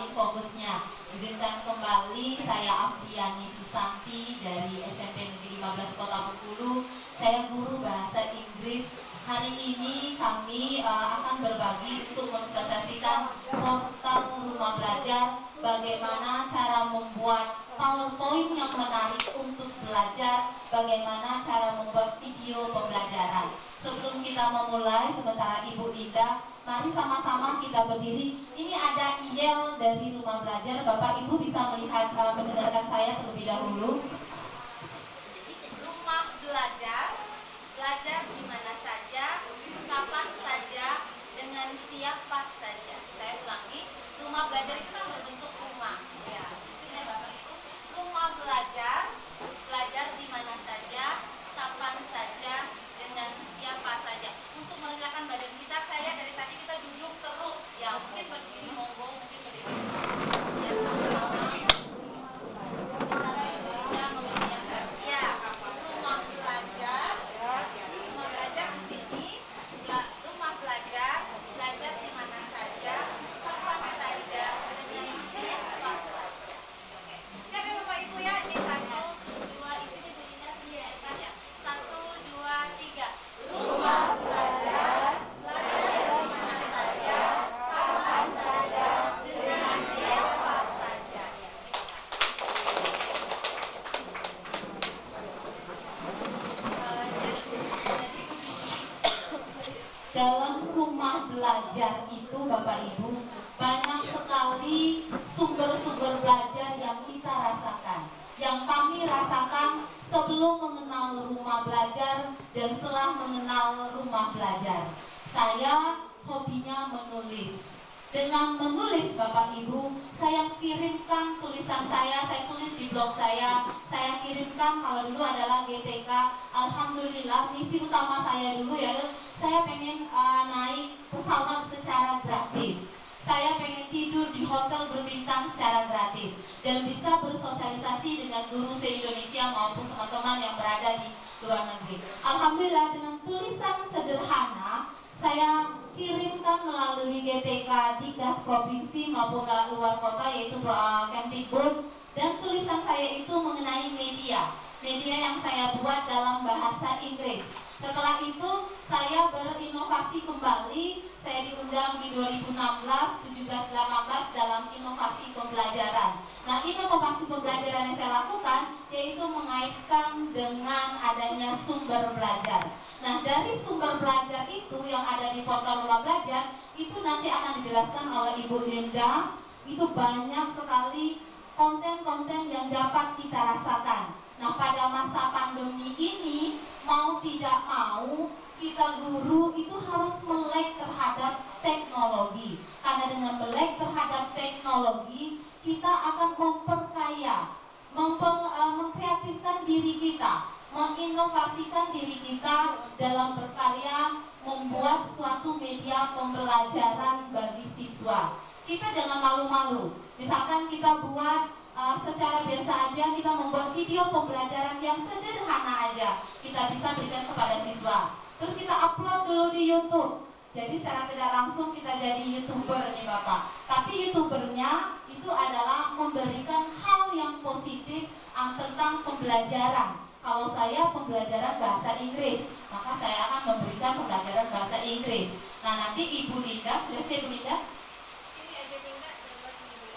[SPEAKER 1] infobusnya. Izinkan kembali, saya Afdiani Susanti dari SMP Negeri 15 Kota Bengkulu. Saya guru bahasa Inggris. Hari ini kami akan berbagi untuk mensosialisasikan portal Rumah Belajar, bagaimana cara membuat PowerPoint yang menarik untuk belajar, bagaimana cara membuat video pembelajaran. Sebelum kita memulai, sementara Ibu Linda, mari sama-sama kita berdiri. Ini ada IEL dari Rumah Belajar. Bapak Ibu bisa melihat, mendengarkan saya terlebih dahulu.
[SPEAKER 6] Rumah Belajar, belajar di mana saja, kapan saja, dengan siapa saja. Saya ulangi, Rumah Belajar itu kan berbentuk rumah. Ya, itu ya Bapak Ibu. Rumah Belajar, belajar di mana saja, kapan saja, dengan siapa saja. Untuk menggerakkan badan kita, saya dari tadi kita duduk terus. Ya, mungkin berdiri, monggo, mungkin berdiri. Ya, sama-sama.
[SPEAKER 1] belajar itu Bapak Ibu, banyak sekali sumber-sumber belajar yang kita rasakan, yang kami rasakan sebelum mengenal rumah belajar dan setelah mengenal rumah belajar. Saya hobinya menulis. Dengan menulis Bapak Ibu, saya kirimkan tulisan saya tulis di blog saya kirimkan. Kalau dulu adalah GTK, alhamdulillah misi utama saya dulu ya, saya pengen naik pesawat secara gratis. Saya pengen tidur di hotel berbintang secara gratis dan bisa bersosialisasi dengan guru se-Indonesia maupun teman-teman yang berada di luar negeri. Alhamdulillah dengan tulisan sederhana saya kirimkan melalui GTK di gas provinsi maupun luar kota, yaitu Kemdikbud, dan tulisan saya itu mengenai media yang saya buat dalam bahasa Inggris. Setelah itu saya berinovasi kembali, saya diundang di 2016, 17, 18 dalam inovasi pembelajaran. Nah, inovasi pembelajaran yang saya lakukan yaitu mengaitkan dengan adanya sumber belajar. Nah, dari sumber belajar itu yang ada di portal Rumah Belajar, itu nanti akan dijelaskan oleh Ibu Linda. Itu banyak sekali konten-konten yang dapat kita rasakan. Nah, pada masa pandemi ini, mau tidak mau, kita guru itu harus melek terhadap teknologi. Karena dengan melek terhadap teknologi, kita akan memperkaya, mengkreatifkan diri kita, menginovasikan diri kita dalam berkarya membuat suatu media pembelajaran bagi siswa. Kita jangan malu-malu. Misalkan kita buat secara biasa aja, kita membuat video pembelajaran yang sederhana aja, kita bisa berikan kepada siswa. Terus kita upload dulu di YouTube. Jadi secara tidak langsung kita jadi YouTuber nih Bapak. Tapi YouTubernya itu adalah memberikan hal yang positif tentang pembelajaran. Kalau saya pembelajaran bahasa Inggris, maka saya akan memberikan pembelajaran bahasa Inggris. Nah, nanti Ibu Linda, sudah siap Ibu Linda?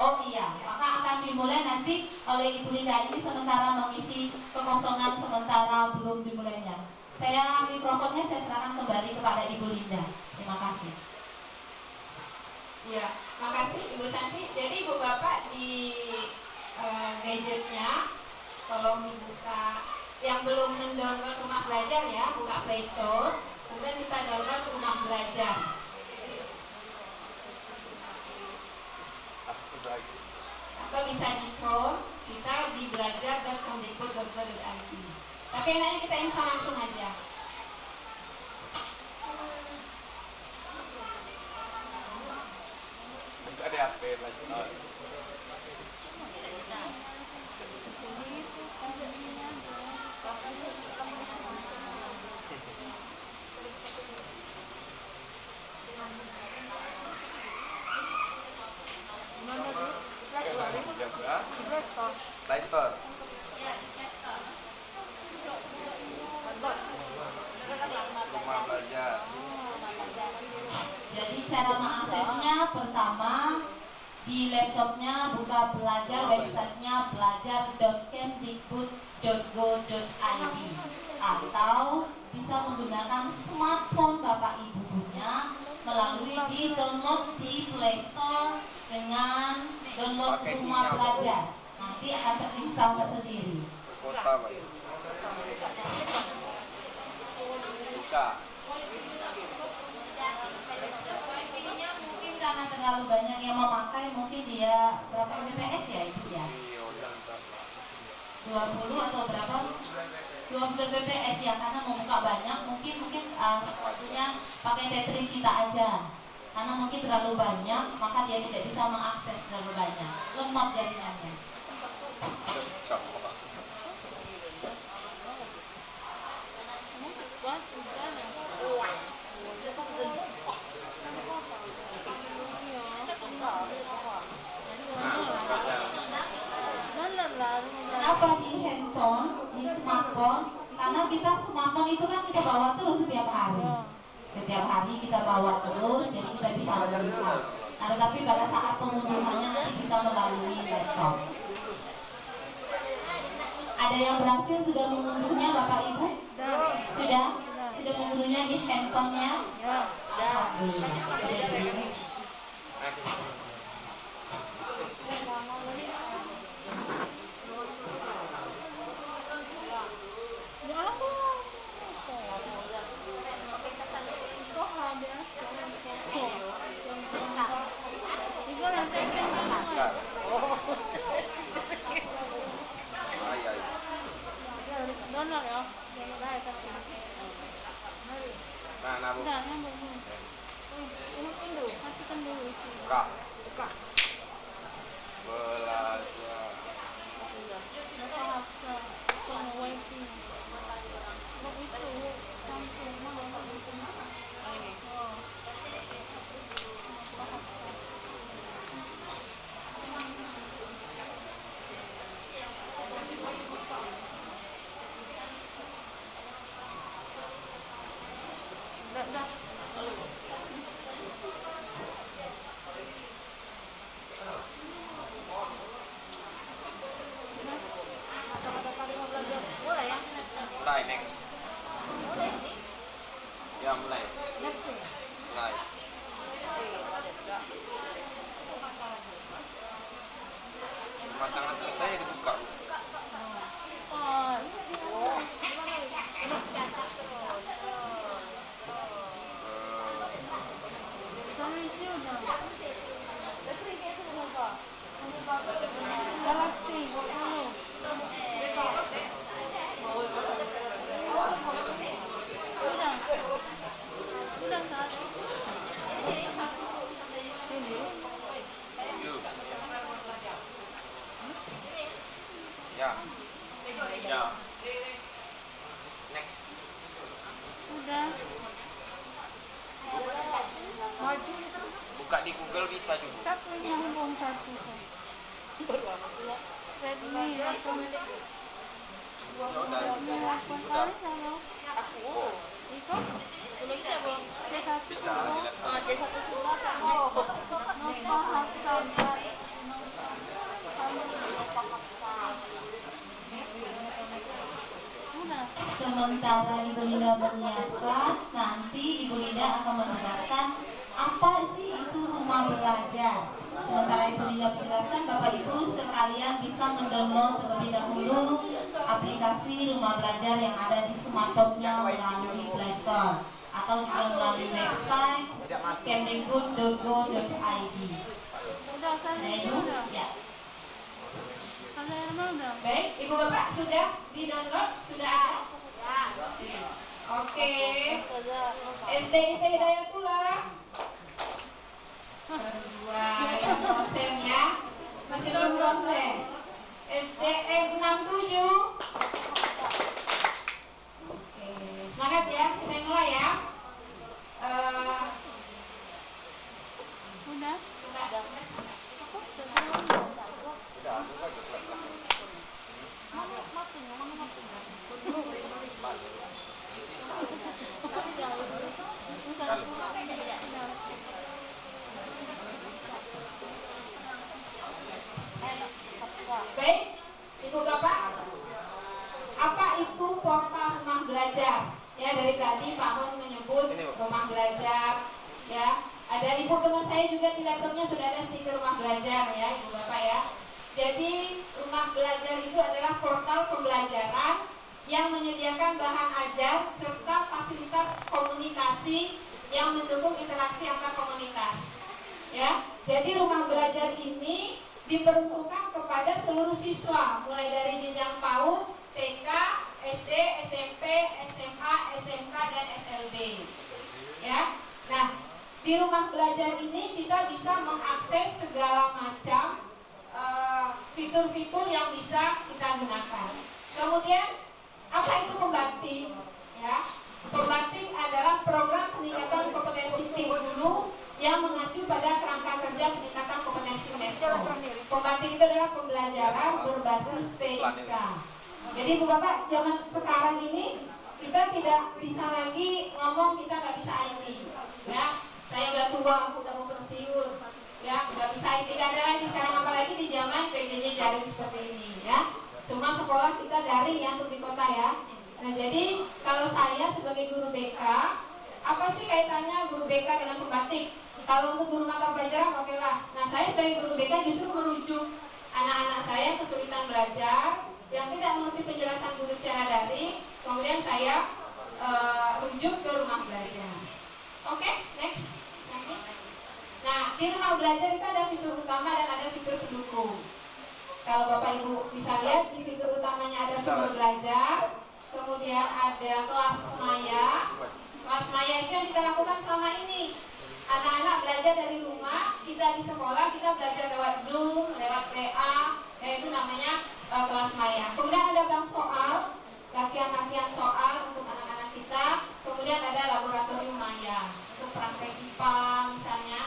[SPEAKER 1] Oh iya, maka akan dimulai nanti oleh Ibu Linda ini sementara mengisi kekosongan sementara belum dimulainya. Mikrofonnya saya serahkan kembali kepada Ibu Linda. Terima kasih.
[SPEAKER 5] Ya, makasih Ibu Santi. Jadi Ibu Bapak di gadgetnya tolong dibuka. Yang belum mendownload Rumah Belajar ya, buka Play Store, kemudian kita download Rumah Belajar. Atau bisa di Chrome, kita di belajar.kemdikbud.go.id. Tapi enaknya kita install langsung aja.
[SPEAKER 7] Ada HP lagi. Play Store. Rumah Belajar.
[SPEAKER 1] Jadi cara mengaksesnya pertama di laptopnya buka belajar, websitenya belajar.kemdikbud.go.id, atau bisa menggunakan smartphone Bapak Ibu punya melalui di download di Play Store dengan download Rumah Belajar. Nanti akan terinstall sendiri.
[SPEAKER 7] Kota Pak. Buka.
[SPEAKER 1] Wifi-nya mungkin karena terlalu banyak yang memakai, mungkin dia berapa Mbps ya Ibu ya? 20 atau berapa? 20 Mbps ya, karena membuka banyak, mungkin waktunya pakai tethering kita aja. Karena mungkin terlalu banyak, maka dia tidak bisa mengakses terlalu banyak. Lemot jaringannya. Kenapa di handphone, di smartphone? Karena kita smartphone itu kan kita bawa terus setiap hari. Setiap hari kita bawa terus, jadi kita bisa membuka. Nah, tetapi pada saat pengunduhannya nanti bisa melalui laptop. Ada yang berhasil sudah mengunduhnya Bapak Ibu? Sudah sudah membunuhnya di handphonenya?
[SPEAKER 6] Ya.
[SPEAKER 7] Buka. Belajar. Mulai next. Ya mulai. Mulai. Pemasangan selesai dibuka. Ya. Ya. Next. Buka di Google bisa juga. Bisa
[SPEAKER 1] Sementara Ibu Linda menyiapkan, nanti Ibu Linda akan menjelaskan apa sih itu rumah belajar. Sementara Ibu Linda menjelaskan, Bapak Ibu sekalian bisa mendownload terlebih dahulu aplikasi rumah belajar yang ada di smartphone-nya melalui Play Store atau juga melalui website kemdikbud.go.id. Ya.
[SPEAKER 5] Baik, Ibu Bapak sudah di-download? Sudah ada? Oke. SDIT Hidayatullah. Berdua yang dosennya masih belum komplain. SDM 67. Oke, semangat ya, kita mulai ya. Udah. Baik, Ibu Bapak, apa itu portal rumah belajar? Ya, dari tadi Pak Hon menyebut rumah belajar. Ya, ada Ibu teman saya juga di laptopnya sudah ada stiker rumah belajar ya, Ibu Bapak ya. Jadi rumah belajar itu adalah portal pembelajaran yang menyediakan bahan ajar serta fasilitas komunikasi yang mendukung interaksi antar komunitas. Ya, jadi rumah belajar ini diperuntukkan kepada seluruh siswa mulai dari jenjang PAUD, TK, SD, SMP, SMA, SMK dan SLB. Ya. Nah, di rumah belajar ini kita bisa mengakses segala macam fitur-fitur yang bisa kita gunakan. Kemudian apa itu pembatik? Ya, pembatik adalah program peningkatan kompetensi tim guru yang mengacu pada kerangka kerja peningkatan kompetensi UNESCO. Pembatik itu adalah pembelajaran berbasis TIK. Jadi Bu Bapak, zaman sekarang ini kita tidak bisa lagi ngomong kita nggak bisa IT. Ya, saya udah tua, aku udah mau pensiun. Ya, nggak bisa IT, tidak ada lagi sekarang, apalagi di zaman PJJ daring seperti ini. Ya, semua sekolah kita daring ya untuk di kota ya. Nah, jadi kalau saya sebagai guru BK, apa sih kaitannya guru BK dengan pembatik? Kalau untuk guru mata pelajaran, oke lah. Nah, saya sebagai guru BK justru merujuk anak-anak saya yang kesulitan belajar, yang tidak mengerti penjelasan guru secara daring, kemudian saya rujuk ke rumah belajar. Oke, next. Nah, di rumah belajar itu ada fitur utama dan ada fitur pendukung. Kalau Bapak Ibu bisa lihat, di fitur utamanya ada sumber belajar, kemudian ada kelas maya. Kelas maya itu yang kita lakukan selama ini. Anak-anak belajar dari rumah, kita di sekolah, kita belajar lewat Zoom, lewat WA, itu namanya kelas maya. Kemudian ada bank soal, latihan-latihan soal untuk anak-anak kita. Kemudian ada laboratorium maya, untuk praktek IPA misalnya,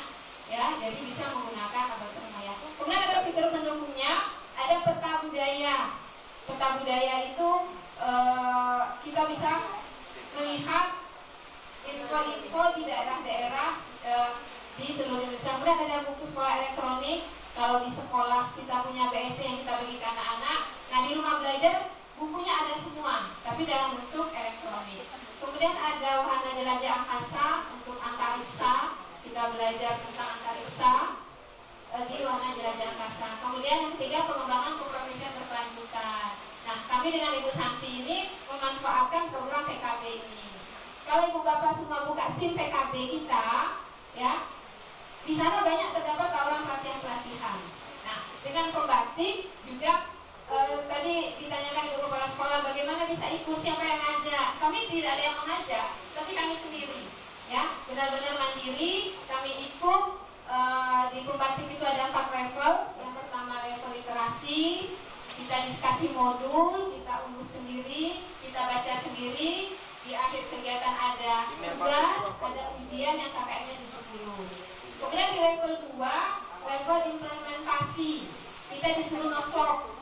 [SPEAKER 5] ya, jadi bisa menggunakan laboratorium maya. Kemudian ada fitur pendukungnya, ada peta budaya. Peta budaya itu kita bisa melihat info-info di daerah-daerah di seluruh Indonesia. Kemudian ada buku sekolah elektronik. Kalau di sekolah kita punya BSC yang kita bagi ke anak-anak. Nah, di rumah belajar bukunya ada semua, tapi dalam bentuk elektronik. Kemudian ada wahana jelajah angkasa untuk antariksa. Kita belajar tentang antariksa di wahana jelajah angkasa. Kemudian yang ketiga, pengembangan keprofesian berkelanjutan. Nah, kami dengan Ibu Santi ini memanfaatkan program PKB ini. Kalau Ibu Bapak semua buka SIM PKB kita, ya, di sana banyak terdapat tawaran pelatihan-pelatihan. Nah, dengan pembatik juga tadi ditanyakan Ibu Kepala Sekolah bagaimana bisa ikut, siapa yang ngajak. Kami tidak ada yang mengajak, tapi kami sendiri, ya, benar-benar mandiri. Kami ikut di pembatik itu ada 4 level. Yang pertama level literasi, kita dikasih modul, kita unduh sendiri, kita baca sendiri. Di akhir kegiatan ada tugas, ada ujian yang KKM-nya 70. Kemudian di level 2, level implementasi, kita disuruh nge-vlog,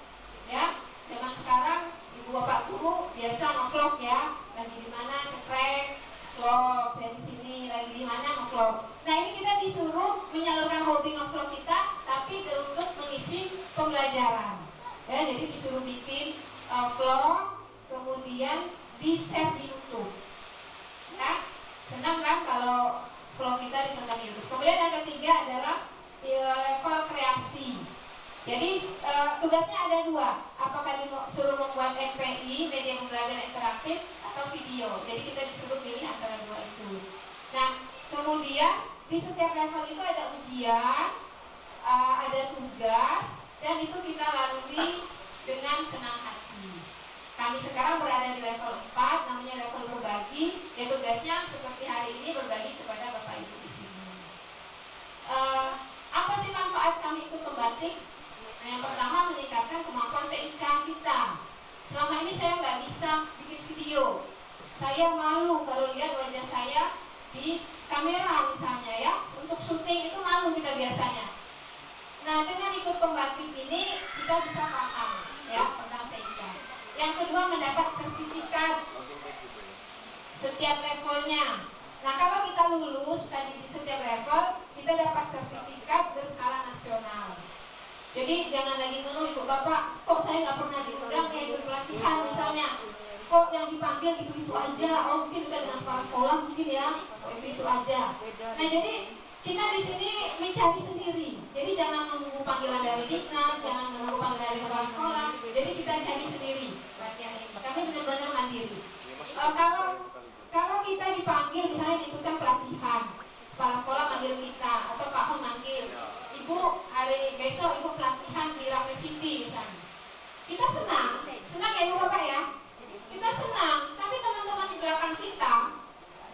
[SPEAKER 5] ya. Zaman sekarang Ibu Bapak Guru biasa nge-vlog, ya, lagi di mana cekrek, vlog, dari sini lagi di mana nge-vlog. Nah, ini kita disuruh menyalurkan hobi nge-vlog kita, tapi untuk mengisi pembelajaran, ya. Jadi disuruh bikin vlog, kemudian di-share di YouTube, ya. Senang kan kalau vlog kita ditonton di YouTube. Kemudian yang ketiga adalah di level kreasi. Jadi tugasnya ada 2. Apakah disuruh membuat MPI, media pembelajaran interaktif, atau video. Jadi kita disuruh pilih antara 2 itu. Nah, kemudian di setiap level itu ada ujian, ada tugas, dan itu kita lalui dengan senang hati. Kami sekarang berada di level 4, namanya level berbagi. Ya, tugasnya seperti hari ini berbagi kepada Bapak Ibu di sini. Apa sih manfaat kami ikut pembatik? Nah, yang pertama meningkatkan kemampuan TIK kita. Selama ini saya nggak bisa bikin video. Saya malu kalau lihat wajah saya di kamera misalnya, ya. Untuk syuting itu malu kita biasanya. Nah, dengan ikut pembatik ini kita bisa paham, ya, tentang TIK. Yang kedua, mendapat sertifikat setiap levelnya. Nah, kalau kita lulus tadi di setiap level, kita dapat sertifikat berskala nasional. Jadi jangan lagi ngeluh, Ibu Bapak, kok saya nggak pernah diundang ya ikut pelatihan misalnya. Kok yang dipanggil itu aja, oh mungkin juga dengan kepala sekolah mungkin ya, kok itu aja. Nah, jadi kita di sini mencari sendiri. Jadi jangan menunggu panggilan dari Diknas, jangan menunggu panggilan dari kepala sekolah. Jadi kita cari sendiri pelatihan ini. Kami benar-benar mandiri. Kalau kita dipanggil misalnya diikutkan pelatihan, kepala sekolah manggil kita atau Pak Hon manggil, Ibu hari besok Ibu pelatihan di Raffles City misalnya. Kita senang ya Ibu Bapak ya. Kita senang, tapi teman-teman di belakang kita,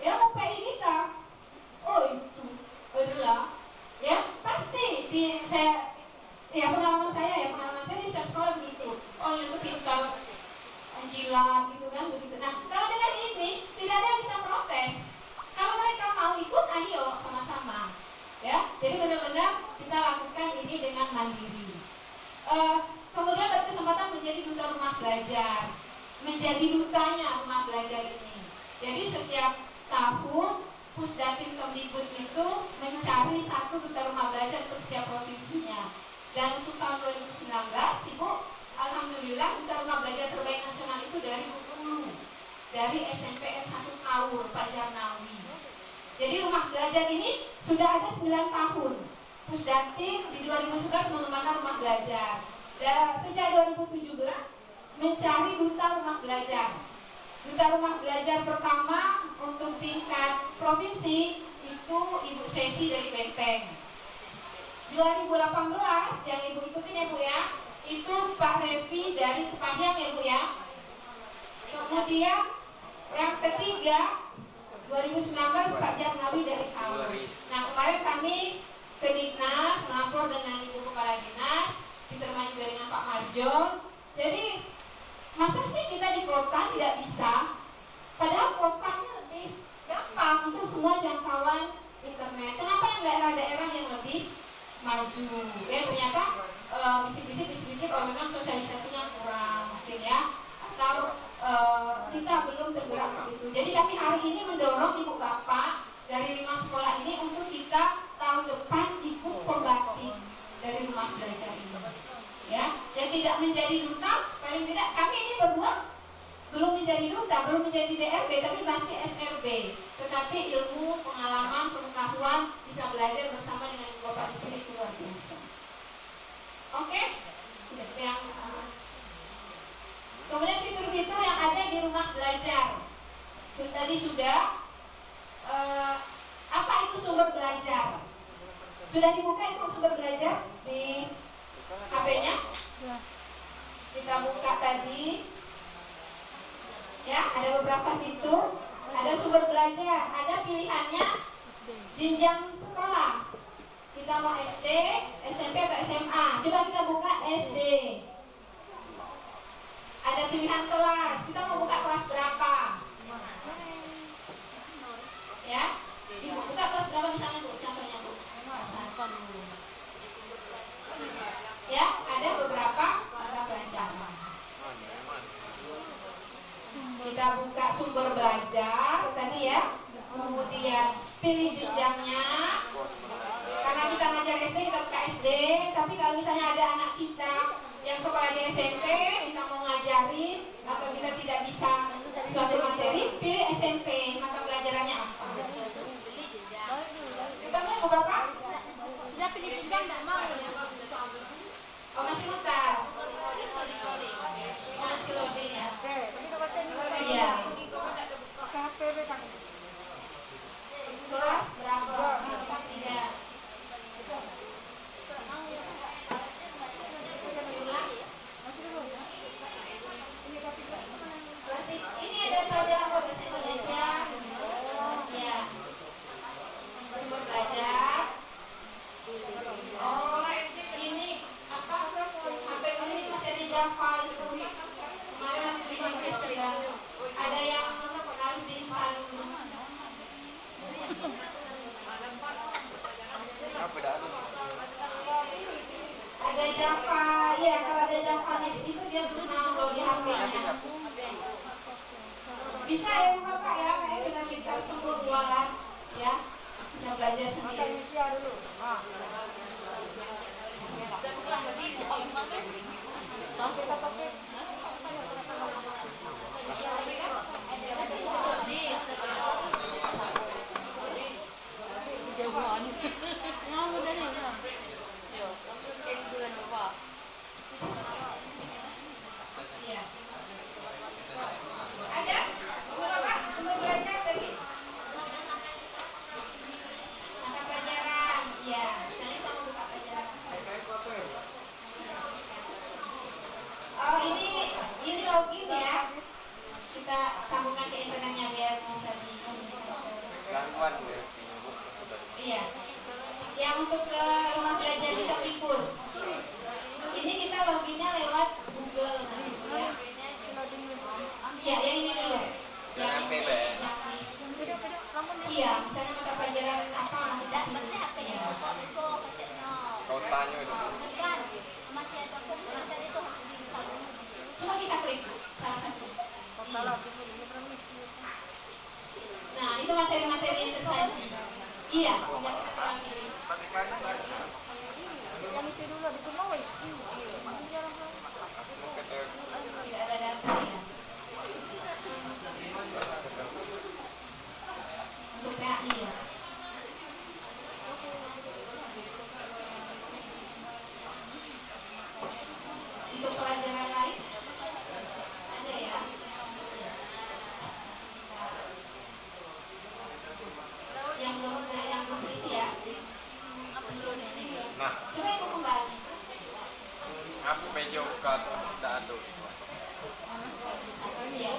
[SPEAKER 5] ya UPI kita, oh itu adalah, ya pasti pengalaman saya di setiap sekolah begitu. Oh itu pintar jilat gitu kan begitu. Nah, kalau dengan ini tidak ada yang bisa protes. Kalau mereka mau ikut, ayo sama-sama, ya. Jadi benar-benar kita lakukan ini dengan mandiri. Kemudian berkesempatan menjadi duta rumah belajar, menjadi dutanya rumah belajar ini. Jadi setiap tahun Pusdatin Kemdikbud itu mencari 1 duta rumah belajar untuk setiap provinsinya. Dan untuk tahun 2019, Ibu, alhamdulillah duta rumah belajar terbaik nasional itu dari Bengkulu. belajar ini sudah ada 9 tahun. Pusdatin di 2011 mengembangkan rumah belajar. Dan sejak 2017 mencari duta rumah belajar. Duta rumah belajar pertama untuk tingkat provinsi itu Ibu Sesi dari Benteng. 2018 yang Ibu ikutin ya Bu ya, itu Pak Revi dari Kepanjang ya Bu ya. Kemudian yang ketiga 2019 Pak Jarnawi dari Kaur. Nah kemarin kami ke Dinas melapor dengan Ibu Kepala Dinas, diterima juga dengan Pak Marjon. Jadi masa sih kita di kota tidak bisa? Padahal kotanya lebih gampang untuk semua jangkauan internet. Kenapa yang daerah-daerah yang lebih maju? Ya ternyata bisik-bisik oh memang sosialisasinya kurang mungkin ya, atau kita belum tergerak begitu. Jadi kami hari ini mendorong ibu bapak dari 5 sekolah ini untuk kita tahun depan ikut pembatik dari rumah belajar ini. Ya, yang tidak menjadi duta, paling tidak kami ini berdua belum menjadi duta, belum menjadi DRB, tapi masih SRB. Tetapi ilmu, pengalaman, pengetahuan bisa belajar bersama dengan ibu bapak di sini itu luar biasa. Oke, yang kemudian fitur-fitur yang ada di rumah belajar. Itu tadi sudah. Apa itu sumber belajar? Sudah dibuka itu sumber belajar di HP-nya? Kita buka tadi. Ya, ada beberapa fitur. Ada sumber belajar. Ada pilihannya jenjang sekolah. Kita mau SD, SMP atau SMA. Coba kita buka SD. Ada pilihan kelas. Kita mau buka kelas berapa? Ya, buka kelas berapa misalnya Bu? Contohnya Bu. Ya, ada beberapa mata pelajaran. Kita buka sumber belajar tadi ya. Kemudian pilih jenjangnya. Karena kita ngajar SD, kita buka SD. Tapi kalau misalnya ada anak kita yang sekolah di SMP, kita mau ngajarin atau kita tidak bisa suatu materi, pilih SMP. Mata pelajarannya apa? Kita mau Bapak?
[SPEAKER 6] Sudah pilih jenjang tidak mau.
[SPEAKER 5] Oh masih mutar. Masih loading ya. Iya. Kelas berapa? Kelas 3. Ini ada pelajaran bahasa Indonesia. Iya. Sumber belajar. Oh, ini apa? HP ini masih ada Java itu. Kemarin masih di Inggris juga. Ada yang harus diinstal dulu. Ada Java, ya kalau ada Java Next itu dia belum download di HP-nya. Bisa ya Bapak ya, kayak kita sungguh jualan ya, bisa belajar sendiri.
[SPEAKER 6] Jauhan. Ngomong tadi ya. Yo, kayak bulan apa?
[SPEAKER 5] Iya. Ada? Bapak sumber belajar tadi? Mata pelajaran, iya. Misalnya kita mau buka pelajaran. Oh ini login ya. Kita sambungkan ke internetnya biar bisa di.
[SPEAKER 7] Gangguan ya.
[SPEAKER 5] Iya. Yang untuk ke rumah belajar di Kemdikbud. Ini kita loginnya lewat Google ya. Iya, yang ini dulu. Yang iya, misalnya mata pelajaran apa tidak iya.
[SPEAKER 7] Kau tanya itu.
[SPEAKER 6] Masih ada komputer itu harus diinstal.
[SPEAKER 5] Coba kita klik salah satu. Iya. Nah, itu materi-materi yang tersaji. Iya, tidak kita pilih.
[SPEAKER 6] Yang isi dulu di Kunoy.
[SPEAKER 5] Tidak ada data ya. Untuk PAI ya.
[SPEAKER 7] tuh kosong.
[SPEAKER 5] Iya,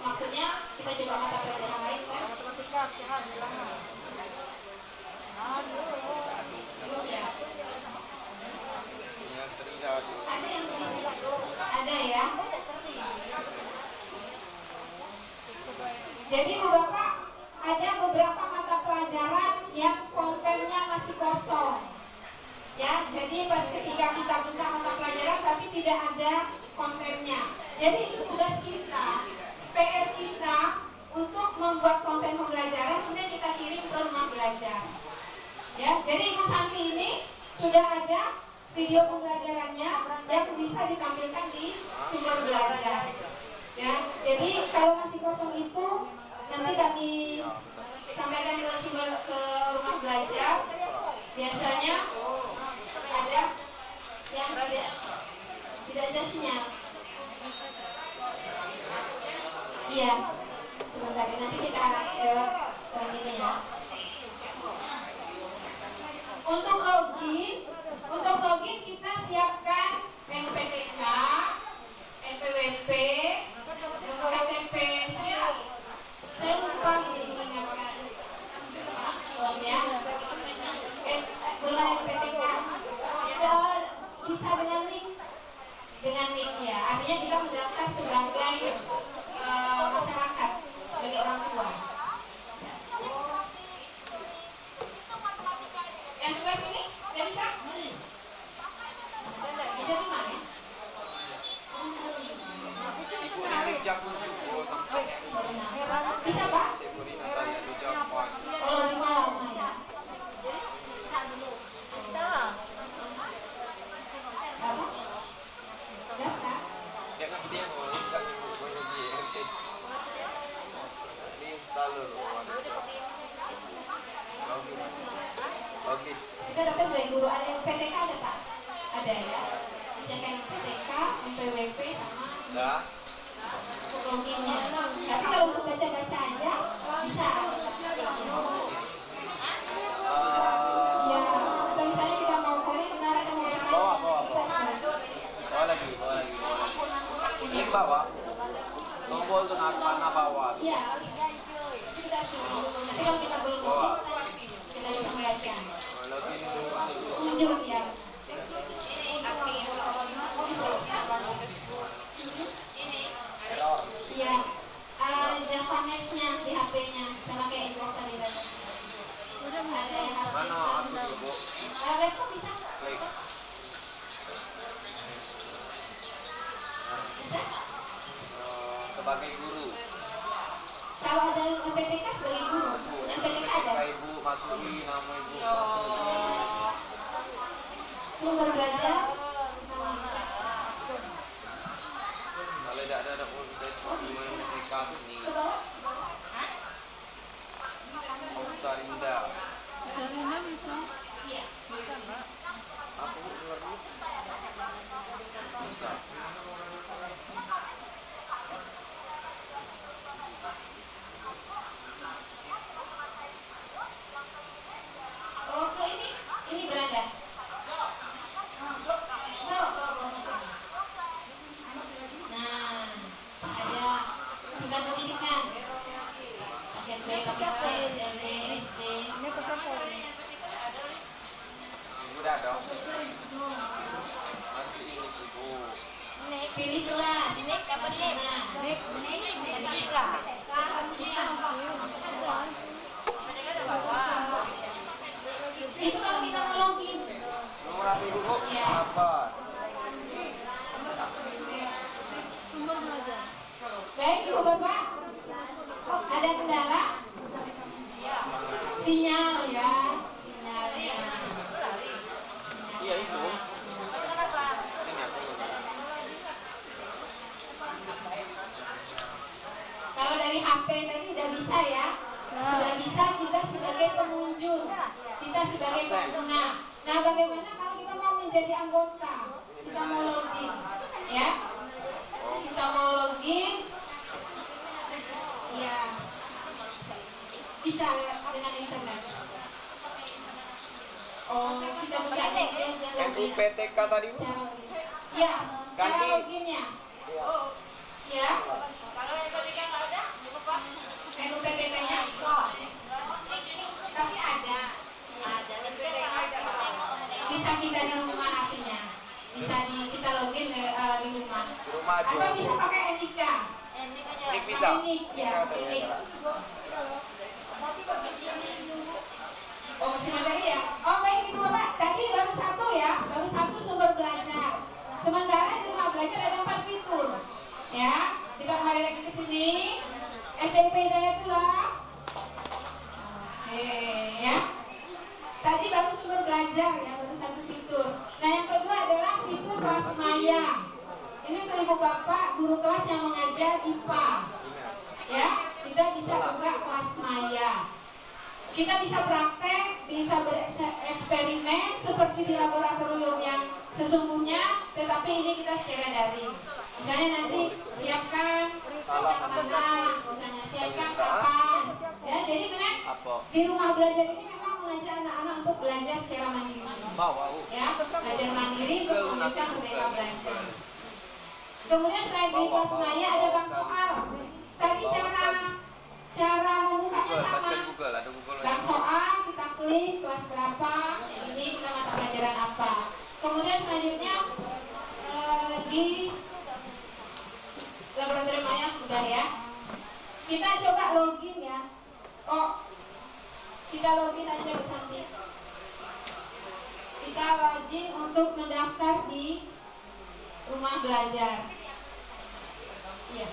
[SPEAKER 5] maksudnya kita coba mata pelajaran lain kan? Ya.
[SPEAKER 7] Yang terlihat.
[SPEAKER 5] Ada yang ada ya. Jadi Bu Bapak, ada beberapa mata pelajaran yang kontennya masih kosong. Ya, jadi pas ketika kita buka mata pelajaran tapi tidak ada kontennya. Jadi itu tugas kita, PR kita untuk membuat konten pembelajaran kemudian kita kirim ke rumah belajar. Ya, jadi Ibu Santi ini sudah ada video pembelajarannya yang bisa ditampilkan di sumber belajar. Ya, jadi kalau masih kosong itu nanti kami sampaikan ke sumber ke rumah belajar. Biasanya ada yang tidak ada sinyal. Iya, sebentar nanti kita lewat ini ya. Untuk login kita siapkan NPTK, NPWP, KTP. Saya lupa mengingatkan. Ya, belum NPTK. Bisa dengan link ya. Artinya kita mendaftar sebagai masyarakat, sebagai orang tua. Yang sebelah sini nggak bisa? Bisa di mana?
[SPEAKER 7] Ibu ini rejak dulu sampai.
[SPEAKER 5] Bisa Pak?
[SPEAKER 7] Ibu ini Natalia rejak.
[SPEAKER 5] Oh, di mana ya? Apa? Daftar?
[SPEAKER 7] Ya kan dia mau lihat ibu dia. Ini install dulu. Oke.
[SPEAKER 5] Kita dapat sebagai guru. Ada PTK ada Pak? Ada ya. Misalkan PTK, MPWP sama
[SPEAKER 7] Dah.
[SPEAKER 5] loginnya. Tapi kalau untuk baca-baca aja bisa. Ya, atau misalnya kita mau komen benar atau mau bertanya.
[SPEAKER 7] Bawa lagi. Ini bawah. Tombol dengan panah bawah.
[SPEAKER 5] Iya. Kita suruh. Nanti kalau kita belum login, kita bisa melihatkan. Muncul ya. Iya. Java Next-nya di HP-nya sama kayak inbox tadi. Ada yang harus
[SPEAKER 7] Mana
[SPEAKER 5] install.
[SPEAKER 7] aku Bu?
[SPEAKER 5] Laptop bisa nggak?
[SPEAKER 7] Klik.
[SPEAKER 5] Bisa?
[SPEAKER 7] Sebagai guru.
[SPEAKER 5] Kalau ada MPTK sebagai guru, MPTK ada.
[SPEAKER 7] Ibu masuki nama ibu.
[SPEAKER 5] Sumber belajar.
[SPEAKER 7] Kalau tidak ada MTK ini.
[SPEAKER 5] Ke bawah?
[SPEAKER 7] Autarinda.
[SPEAKER 5] Iya.
[SPEAKER 7] Aku keluar dulu. Bisa.
[SPEAKER 5] Oh, ke ini beranda. Nah, ada tingkat pendidikan. Paket B, paket C, SMP, SD.
[SPEAKER 7] Udah dong. Masih ini ibu.
[SPEAKER 5] Pilih kelas. Itu kalau kita mau login.
[SPEAKER 7] Nomor HP ibu Bu?
[SPEAKER 5] Iya.
[SPEAKER 7] Apa?
[SPEAKER 5] Baik, Ibu Bapak. Ada kendala? Sinyal ya. Sinyalnya.
[SPEAKER 7] Iya itu. Ini aku.
[SPEAKER 5] Kalau dari HP tadi udah bisa ya. Sudah bisa kita sebagai pengunjung, kita sebagai pengguna. Nah, bagaimana kalau kita mau menjadi anggota? Kita mau login, ya? Kita mau login, ya bisa dengan internet. Oh, kita buka
[SPEAKER 7] NIPTK tadi Bu?
[SPEAKER 5] Ya, cara loginnya. Ya.
[SPEAKER 6] Kalau yang ketiga nggak ada, apa?
[SPEAKER 5] Menu PTK-nya. Tapi ada. Bisa kita di rumah aslinya. Bisa kita login di rumah.
[SPEAKER 7] Di rumah aja.
[SPEAKER 5] Atau bisa pakai NIK.
[SPEAKER 7] Klik bisa.
[SPEAKER 5] NIK ya. NIK. Oh, masih materi ya? Oh, baik Ibu Bapak. Tadi baru satu ya. Baru satu sumber belajar. Sementara di rumah belajar ada 4 fitur. Ya. Kita kembali lagi ke sini. SMP Hidayatullah. Oke, ya. Tadi baru sumber belajar ya, baru satu fitur. Nah, yang kedua adalah fitur kelas maya. Ini untuk Ibu Bapak, guru kelas yang mengajar IPA. Ya, kita bisa buka kelas maya. Kita bisa praktek, bisa bereksperimen seperti di laboratorium yang sesungguhnya, tetapi ini kita secara daring. Misalnya nanti siapkan mana, misalnya siapkan kapan. Ya, jadi benar di rumah belajar ini memang mengajak anak-anak untuk belajar secara mandiri. Ya, belajar mandiri untuk menunjukkan merdeka belajar. Kemudian selain di kelas maya ada bank soal. Tadi cara membukanya sama. Bank soal kita klik kelas berapa, ini kita mata pelajaran apa. Kemudian selanjutnya di laboratorium maya sudah ya. Kita coba login ya. Oh, kita login aja Bu Santi. Kita login untuk mendaftar di rumah belajar. Iya.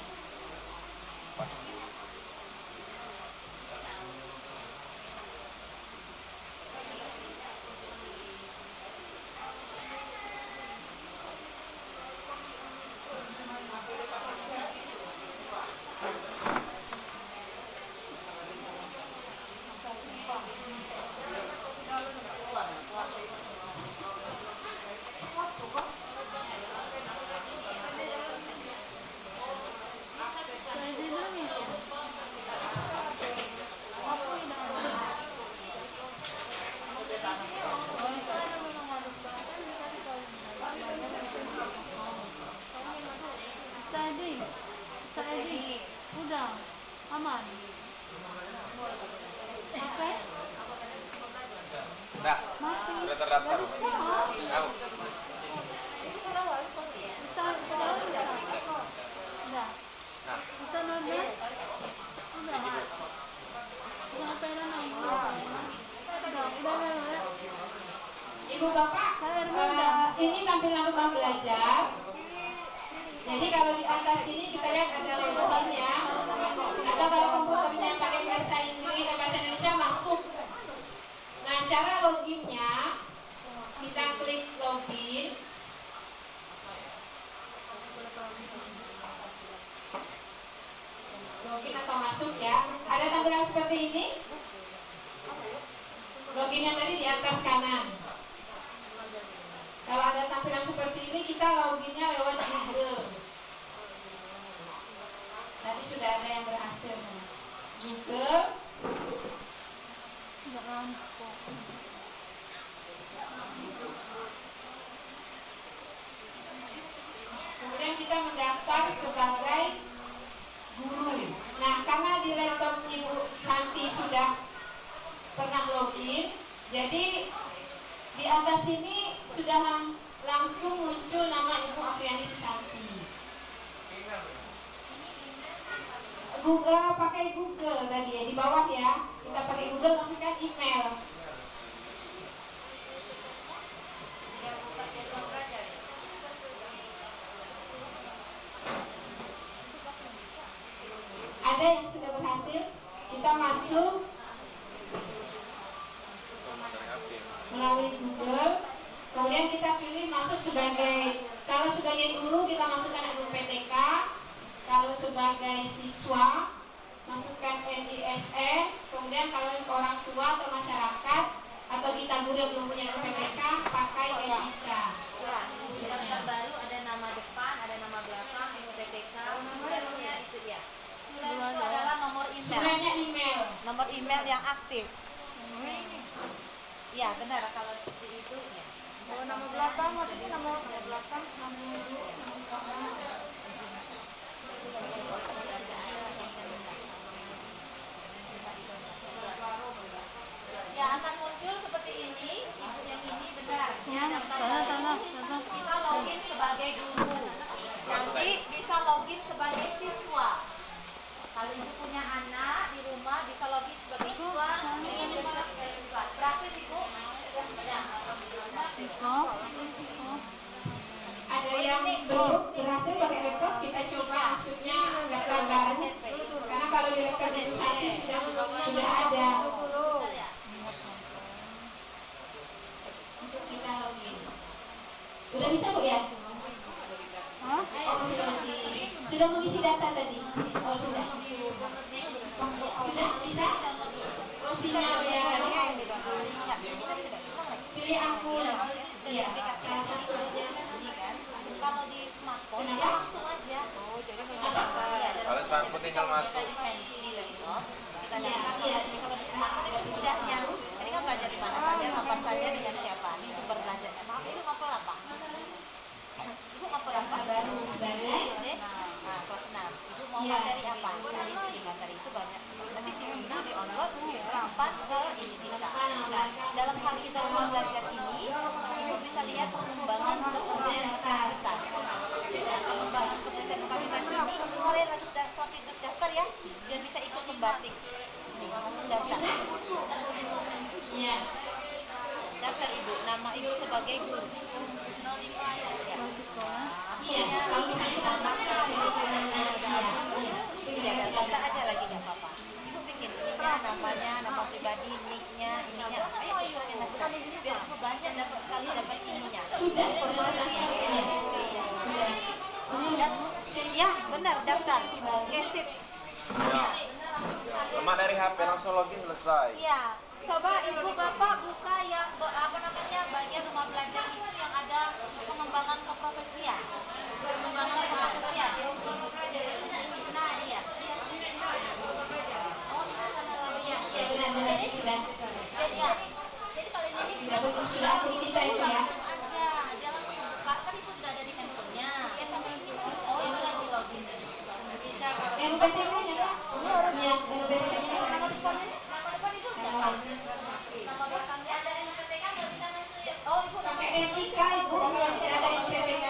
[SPEAKER 8] Tadi udah aman. Oke.
[SPEAKER 7] Nah,
[SPEAKER 8] Mati.
[SPEAKER 7] udah terdaftar. Tahu.
[SPEAKER 8] Udah.
[SPEAKER 7] Nah,
[SPEAKER 8] Kita nonton. Udah. Ngapain naik? Udah.
[SPEAKER 5] Ibu Bapak, ini tampilan rumah belajar. Jadi kalau di atas ini kita lihat ada logonya. Atau kalau komputernya pakai bahasa Inggris dan bahasa Indonesia masuk. Nah, cara loginnya kita klik login. Login atau masuk ya. Ada tampilan seperti ini. Loginnya tadi di atas kanan. Kalau ada tampilan seperti ini, kita loginnya lewat Google. Tadi sudah ada yang berhasil. Google. Kemudian kita mendaftar sebagai guru. Nah, karena di laptop Ibu Santi sudah pernah login, jadi di atas ini sudah langsung muncul nama Ibu Afriani Susanti. Google, pakai Google tadi ya, di bawah ya. Kita pakai Google, masukkan email. Ada yang sudah berhasil, kita masuk melalui Google. Kemudian kita pilih masuk sebagai, kalau sebagai guru kita masukkan NUPTK, kalau sebagai siswa masukkan NISN, kemudian kalau orang tua atau masyarakat atau kita guru yang belum punya NUPTK pakai NIK.
[SPEAKER 6] Yang baru ada nama depan, ada nama belakang, NUPTK, suratnya itu ya. Surat itu adalah nomor email.
[SPEAKER 5] Suratnya email.
[SPEAKER 6] Nomor email yang aktif. Ya benar kalau seperti itu ya.
[SPEAKER 8] Oh, nama belakang, maksudnya nama belakang,
[SPEAKER 6] Ya, akan muncul seperti ini. Yang ini benar.
[SPEAKER 8] Ya,
[SPEAKER 6] Kita login sebagai guru. Nanti bisa login sebagai siswa. Kalau ibu punya anak di rumah bisa login sebagai siswa, ingin juga sebagai siswa. Terakhir ibu, ya,
[SPEAKER 5] Ada yang belum berhasil pakai laptop, kita coba maksudnya daftar baru. Karena kalau di laptop itu satu sudah ada untuk kita login. Udah bisa Bu ya? Oh, masih lagi. Sudah mengisi data tadi? Oh, sudah. Sudah bisa? Oh, sinyal ya. Pilih akun. Iya.
[SPEAKER 6] Kalau di smartphone ya langsung aja.
[SPEAKER 7] Kalau smartphone tinggal masuk.
[SPEAKER 6] Kita daftar kalau di smartphone itu mudahnya. Ini kan belajar di mana saja, kapan saja, dengan siapa. Ini sumber belajar. Maaf, itu ngapel apa? Ibu ngapel apa?
[SPEAKER 5] Baru sebagai
[SPEAKER 6] SD. Nah, kelas 6. Ibu mau materi apa? Cari di materi itu banyak. Nanti diunduh, di-download, disimpan ke ini kita. Nah, dalam hal kita rumah belajar ini, ibu bisa lihat perkembangan kepribadian kita. Nah, perkembangan kepribadian kita ini, misalnya lagi tugas daftar ya, biar bisa ikut membatik. Nih, langsung daftar.
[SPEAKER 5] Iya.
[SPEAKER 6] Daftar ibu, nama ibu sebagai guru.
[SPEAKER 5] Iya, kalau misalnya kita
[SPEAKER 6] masker iya, daftar aja lagi nggak apa-apa. Ibu bikin ininya, namanya, nama pribadi, nicknya, ininya apa ya? Misalnya daftar. Biar ibu banyak dapat sekali dapat ininya. Informasi. Ya, benar daftar. Oke, sip.
[SPEAKER 7] Ya. Cuma dari HP langsung login selesai.
[SPEAKER 6] Iya. Coba ibu bapak buka yang bagian rumah belajar itu yang ada pengembangan keprofesian. Pengembangan keprofesian. Nah, iya. Jadi kalau ini
[SPEAKER 5] sudah aktif kita itu ya.
[SPEAKER 6] langsung aja langsung buka, kan itu sudah ada di handphonenya. Ya, tapi kita ini lagi login.
[SPEAKER 5] RPTK-nya Kak? Iya, RPTK-nya.
[SPEAKER 6] Nama depan itu siapa? Nama belakangnya ada NPTK nggak bisa masuk ya? Oh, ibu
[SPEAKER 5] Pakai NIK Ibu, kalau tidak ada RPTK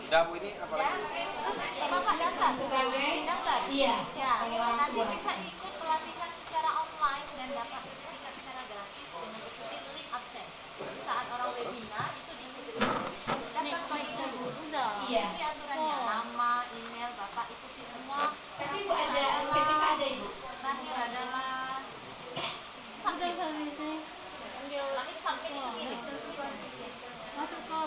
[SPEAKER 7] Udah Bu, ini apa lagi?
[SPEAKER 6] Terus bapak daftar
[SPEAKER 5] sebagai
[SPEAKER 6] daftar.
[SPEAKER 5] iya.
[SPEAKER 6] Ya, nanti bisa ikut pelatihan secara online dan dapat sertifikat secara gratis dengan ikuti link absen. Saat orang webinar itu diikuti. Daftar pagi dulu.
[SPEAKER 5] Iya.
[SPEAKER 6] Ini aturannya, nama, email, bapak ikuti semua.
[SPEAKER 5] Tapi Bu ada RPTK ada Ibu.
[SPEAKER 6] Terakhir adalah samping. Langit samping itu gini.
[SPEAKER 8] masuk ke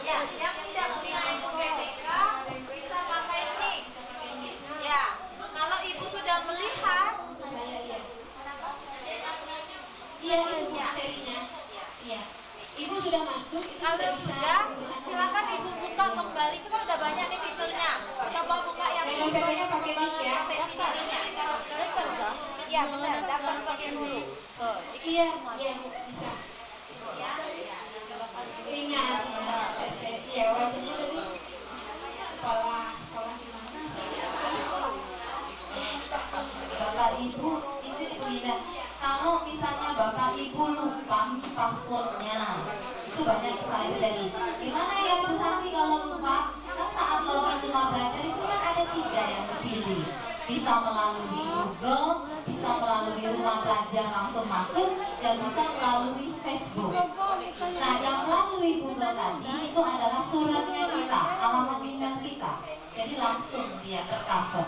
[SPEAKER 6] Ya, yang tidak punya NPTK bisa pakai link. Ya, kalau ibu sudah melihat,
[SPEAKER 5] Iya, Ibu materinya. Iya. Ibu sudah masuk, itu
[SPEAKER 6] kalau
[SPEAKER 5] bisa.
[SPEAKER 6] sudah, silakan ibu buka kembali. Itu kan udah banyak nih fiturnya. Coba buka yang
[SPEAKER 5] NPTK-nya pakai link ya.
[SPEAKER 6] profesinya. Daftar, ya benar. Daftar sebagai guru.
[SPEAKER 5] Iya, iya Bu, bisa.
[SPEAKER 6] Ya,
[SPEAKER 5] Ringan. Iya, rasanya tadi kepala sekolah di mana sih?
[SPEAKER 1] Bapak Ibu itu dilihat. Kalau misalnya Bapak Ibu lupa passwordnya, itu banyak sekali dari. Gimana ya Bu Santi kalau lupa? Kan saat login rumah belajar itu kan ada 3 yang dipilih. Bisa melalui Google, bisa melalui rumah belajar langsung masuk, dan bisa melalui Facebook. Nah, yang melalui Google tadi itu adalah suratnya kita, alamat email kita. Jadi langsung dia tercover.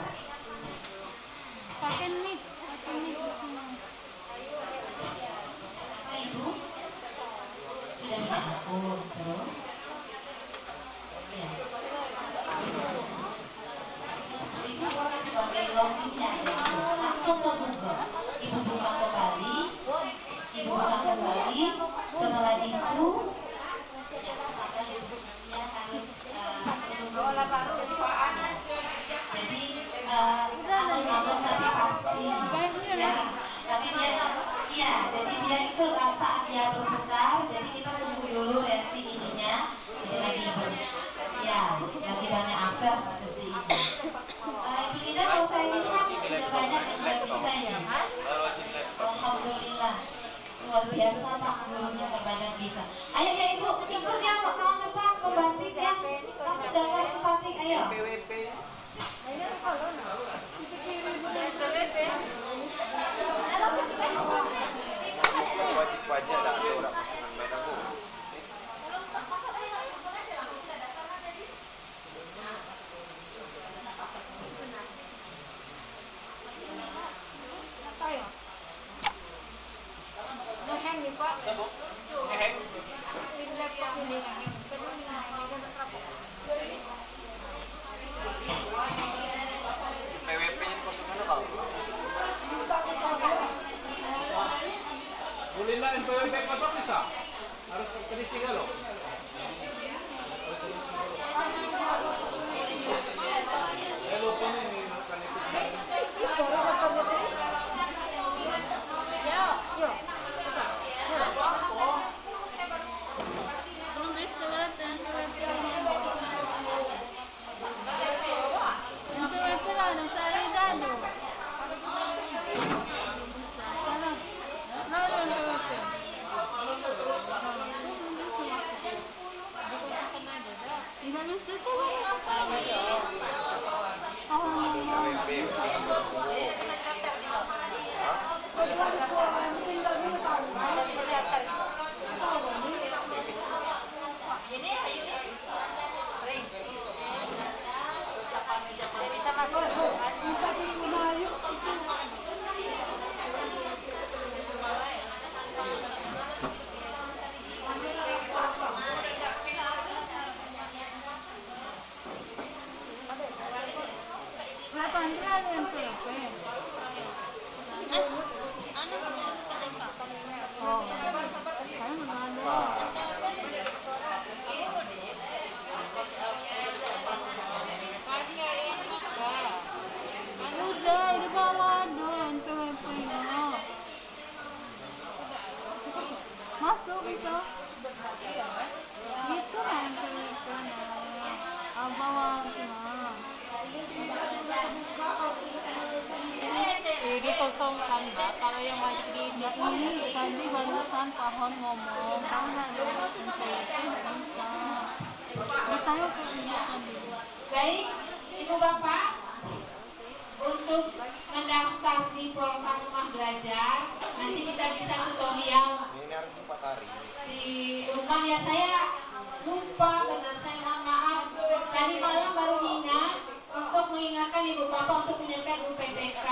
[SPEAKER 8] pakai nik
[SPEAKER 1] Ibu sudah punya akun terus ya. Ibu sebagai loginnya langsung ke Google. Ibu buka kembali, setelah itu ya harus jadi alur-alur tadi pasti ya, tapi dia Ayo ya ibu, ikut yang tahun depan pembatik yang sudah nggak batik, ayo.
[SPEAKER 7] PWP. Wajib pajak dah ada orang pasangan main aku. PWP ini pasangan apa?
[SPEAKER 9] Bolehlah NPWP kosong bisa? Harus terisi kalau? Saya lupa nih makan itu.
[SPEAKER 8] Masuk bisa. Gitu kan bawa
[SPEAKER 10] Jadi kosong kan Mbak, kalau yang wajib diingat ini tadi barusan Pahon ngomong kan ada
[SPEAKER 8] ditanya ke ibu tadi.
[SPEAKER 5] Baik, Ibu Bapak, untuk mendaftar di portal rumah belajar, nanti kita bisa tutorial
[SPEAKER 7] Ini harus 4 hari.
[SPEAKER 5] di rumah ya. Saya lupa, benar, saya mohon maaf. Tadi malam baru ingat untuk mengingatkan Ibu Bapak untuk menyiapkan UPTK,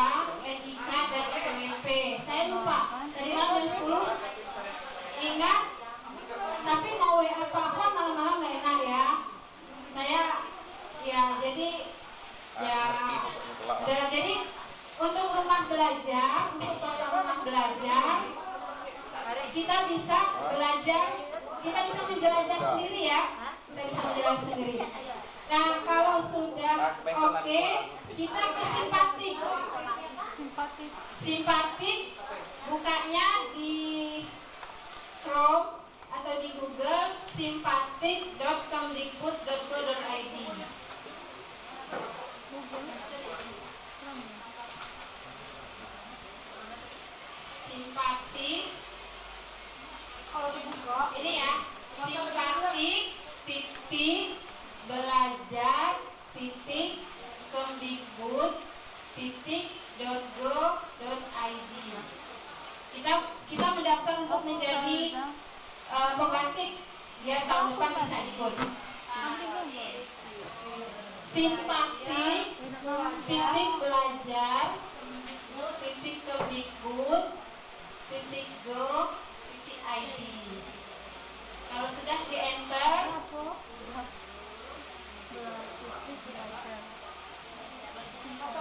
[SPEAKER 5] NIK, dan PWP. Saya lupa, tadi malam jam 10 ingat, tapi mau WA Pak malam-malam nggak enak ya. Saya ya jadi ya jadi untuk rumah belajar, untuk portal rumah belajar kita bisa belajar, kita bisa menjelajah sendiri ya, kita bisa menjelajah sendiri. Nah kalau sudah oke, kita ke simpatik, bukanya di Chrome atau di Google simpatik.kemdikbud.go.id. Simpatik, kalau dibuka ini ya, simpatik.belajar.kemdikbud.go.id. Kita mendaftar untuk menjadi pembatik biar tahun depan bisa ikut. Simpatik.belajar.kemdikbud.go.id. Kalau sudah di enter,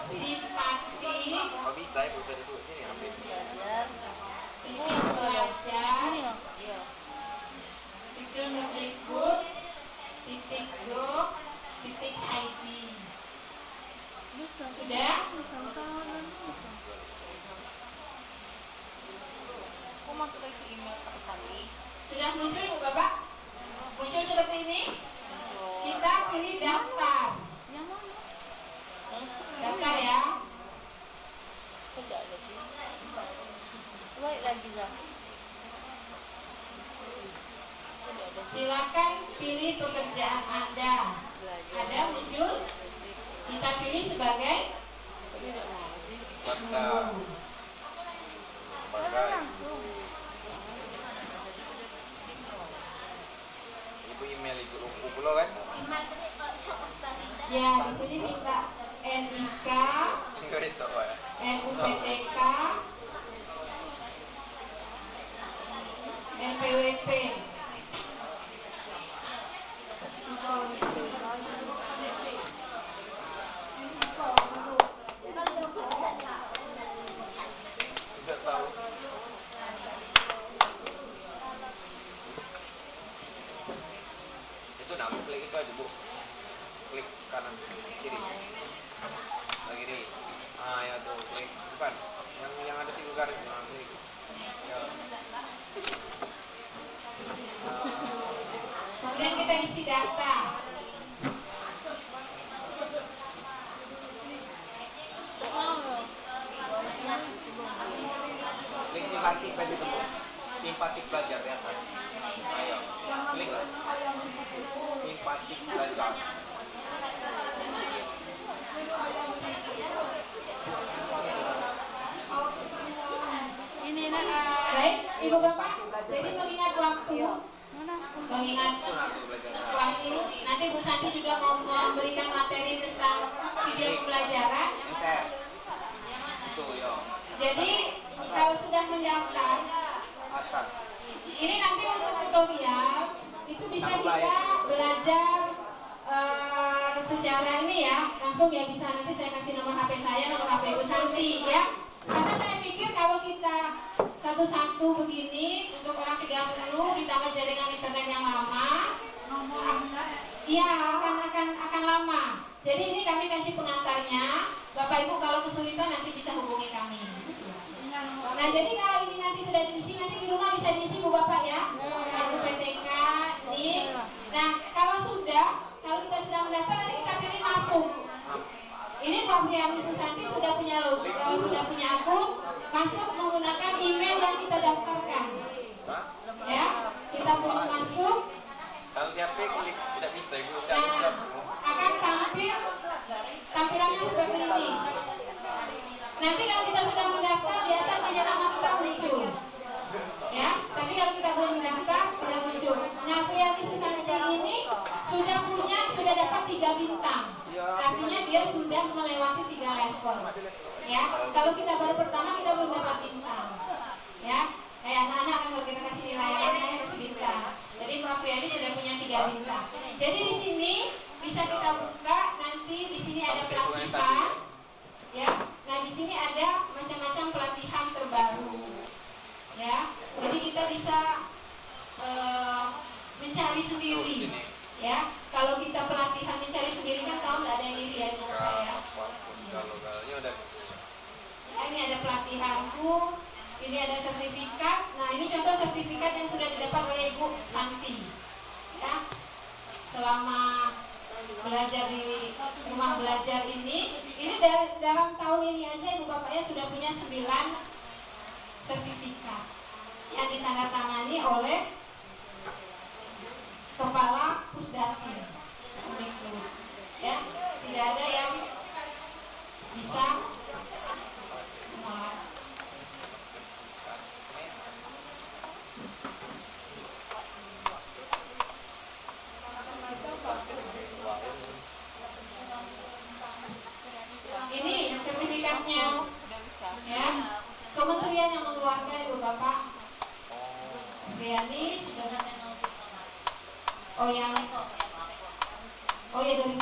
[SPEAKER 5] simpatik
[SPEAKER 7] Bisa ibu tadi duduk sini ambil.
[SPEAKER 5] belajar.kemdikbud.go.id. Sudah?
[SPEAKER 6] Aku masuk ke email kali.
[SPEAKER 5] Sudah muncul Bu Bapak? Muncul seperti ini? Kita pilih daftar. Daftar ya.
[SPEAKER 6] Tidak ada sih. Baik lagi Zah. Tidak
[SPEAKER 5] Silakan pilih pekerjaan Anda. Ada muncul, kita pilih sebagai
[SPEAKER 7] Ibu email ibu Lupu pula kan?
[SPEAKER 5] ya di sini minta NIK,
[SPEAKER 7] Enggak bisa ya.
[SPEAKER 5] NUPTK, NPWP.
[SPEAKER 7] Tidak tahu. Itu nama klik itu aja bu. Klik kanan kiri. Lagi nih. Ah ya tuh klik bukan. Yang ada 3 garis klik. Ya.
[SPEAKER 5] Kemudian kita isi data.
[SPEAKER 7] Klik simpatik pasti temu. Simpatik belajar di atas. Ayo, klik lah. Simpatik belajar.
[SPEAKER 10] Ini nak.
[SPEAKER 5] Baik, Ibu Bapak. Jadi mengingat waktu, mengingat waktu, nanti Bu Santi juga mau memberikan materi tentang video pembelajaran.
[SPEAKER 7] Itu ya.
[SPEAKER 5] Jadi kalau sudah mendaftar,
[SPEAKER 7] Atas.
[SPEAKER 5] ini nanti untuk tutorial itu bisa kita belajar secara ini ya, langsung ya bisa nanti saya kasih nomor HP saya, nomor HP Bu Santi ya. Karena saya pikir kalau kita satu-satu begini untuk orang 30 ditambah jaringan internet yang lama, iya akan lama. Jadi ini kami kasih pengantarnya. Bapak Ibu kalau kesulitan nanti bisa hubungi kami. Nah jadi kalau ini nanti sudah diisi, nanti di rumah bisa diisi Bu Bapak ya. Itu PTK, NIK. Nah kalau kita sudah mendaftar nanti kita pilih masuk. Ini Bu Apriani Susanti sudah punya akun, masuk menggunakan email yang kita daftarkan. Ya, kita pilih masuk.
[SPEAKER 7] Kalau di HP klik tidak bisa ibu.
[SPEAKER 5] Nah, akan tampilannya seperti ini. Nanti kalau kita sudah mendaftar di atas saja nama kita muncul. Ya, tapi kalau kita belum mendaftar tidak muncul. Nah, Apriani Susanti ini sudah dapat 3 bintang. Artinya dia sudah melewati 3 level. Ya, kalau kita baru pertama kita belum dapat bintang. Ya, kayak anak-anak kan kalau kita kasih nilai lainnya kasih bintang. Jadi Mbak Apriani sudah punya 3 bintang. Jadi di sini bisa kita buka, nanti di sini ada pelatihan. Ya, nah di sini ada macam-macam pelatihan terbaru. Ya, jadi kita bisa mencari sendiri. Ya, kalau kita pelatihan mencari sendiri kan tahu nggak ada yang iri ya sama saya. Nah, ini ada pelatihanku, ini ada sertifikat. Nah ini contoh sertifikat yang sudah didapat oleh Ibu Santi. Ya, selama belajar di rumah belajar ini dalam tahun ini aja Ibu Bapaknya sudah punya 9 sertifikat yang ditandatangani oleh Kepala Pusdati. Ya, tidak ada yang bisa menolak. Ini sertifikatnya, ya. Kementerian yang mengeluarkan Ibu Bapak. Riani sudah. Oh ya 2019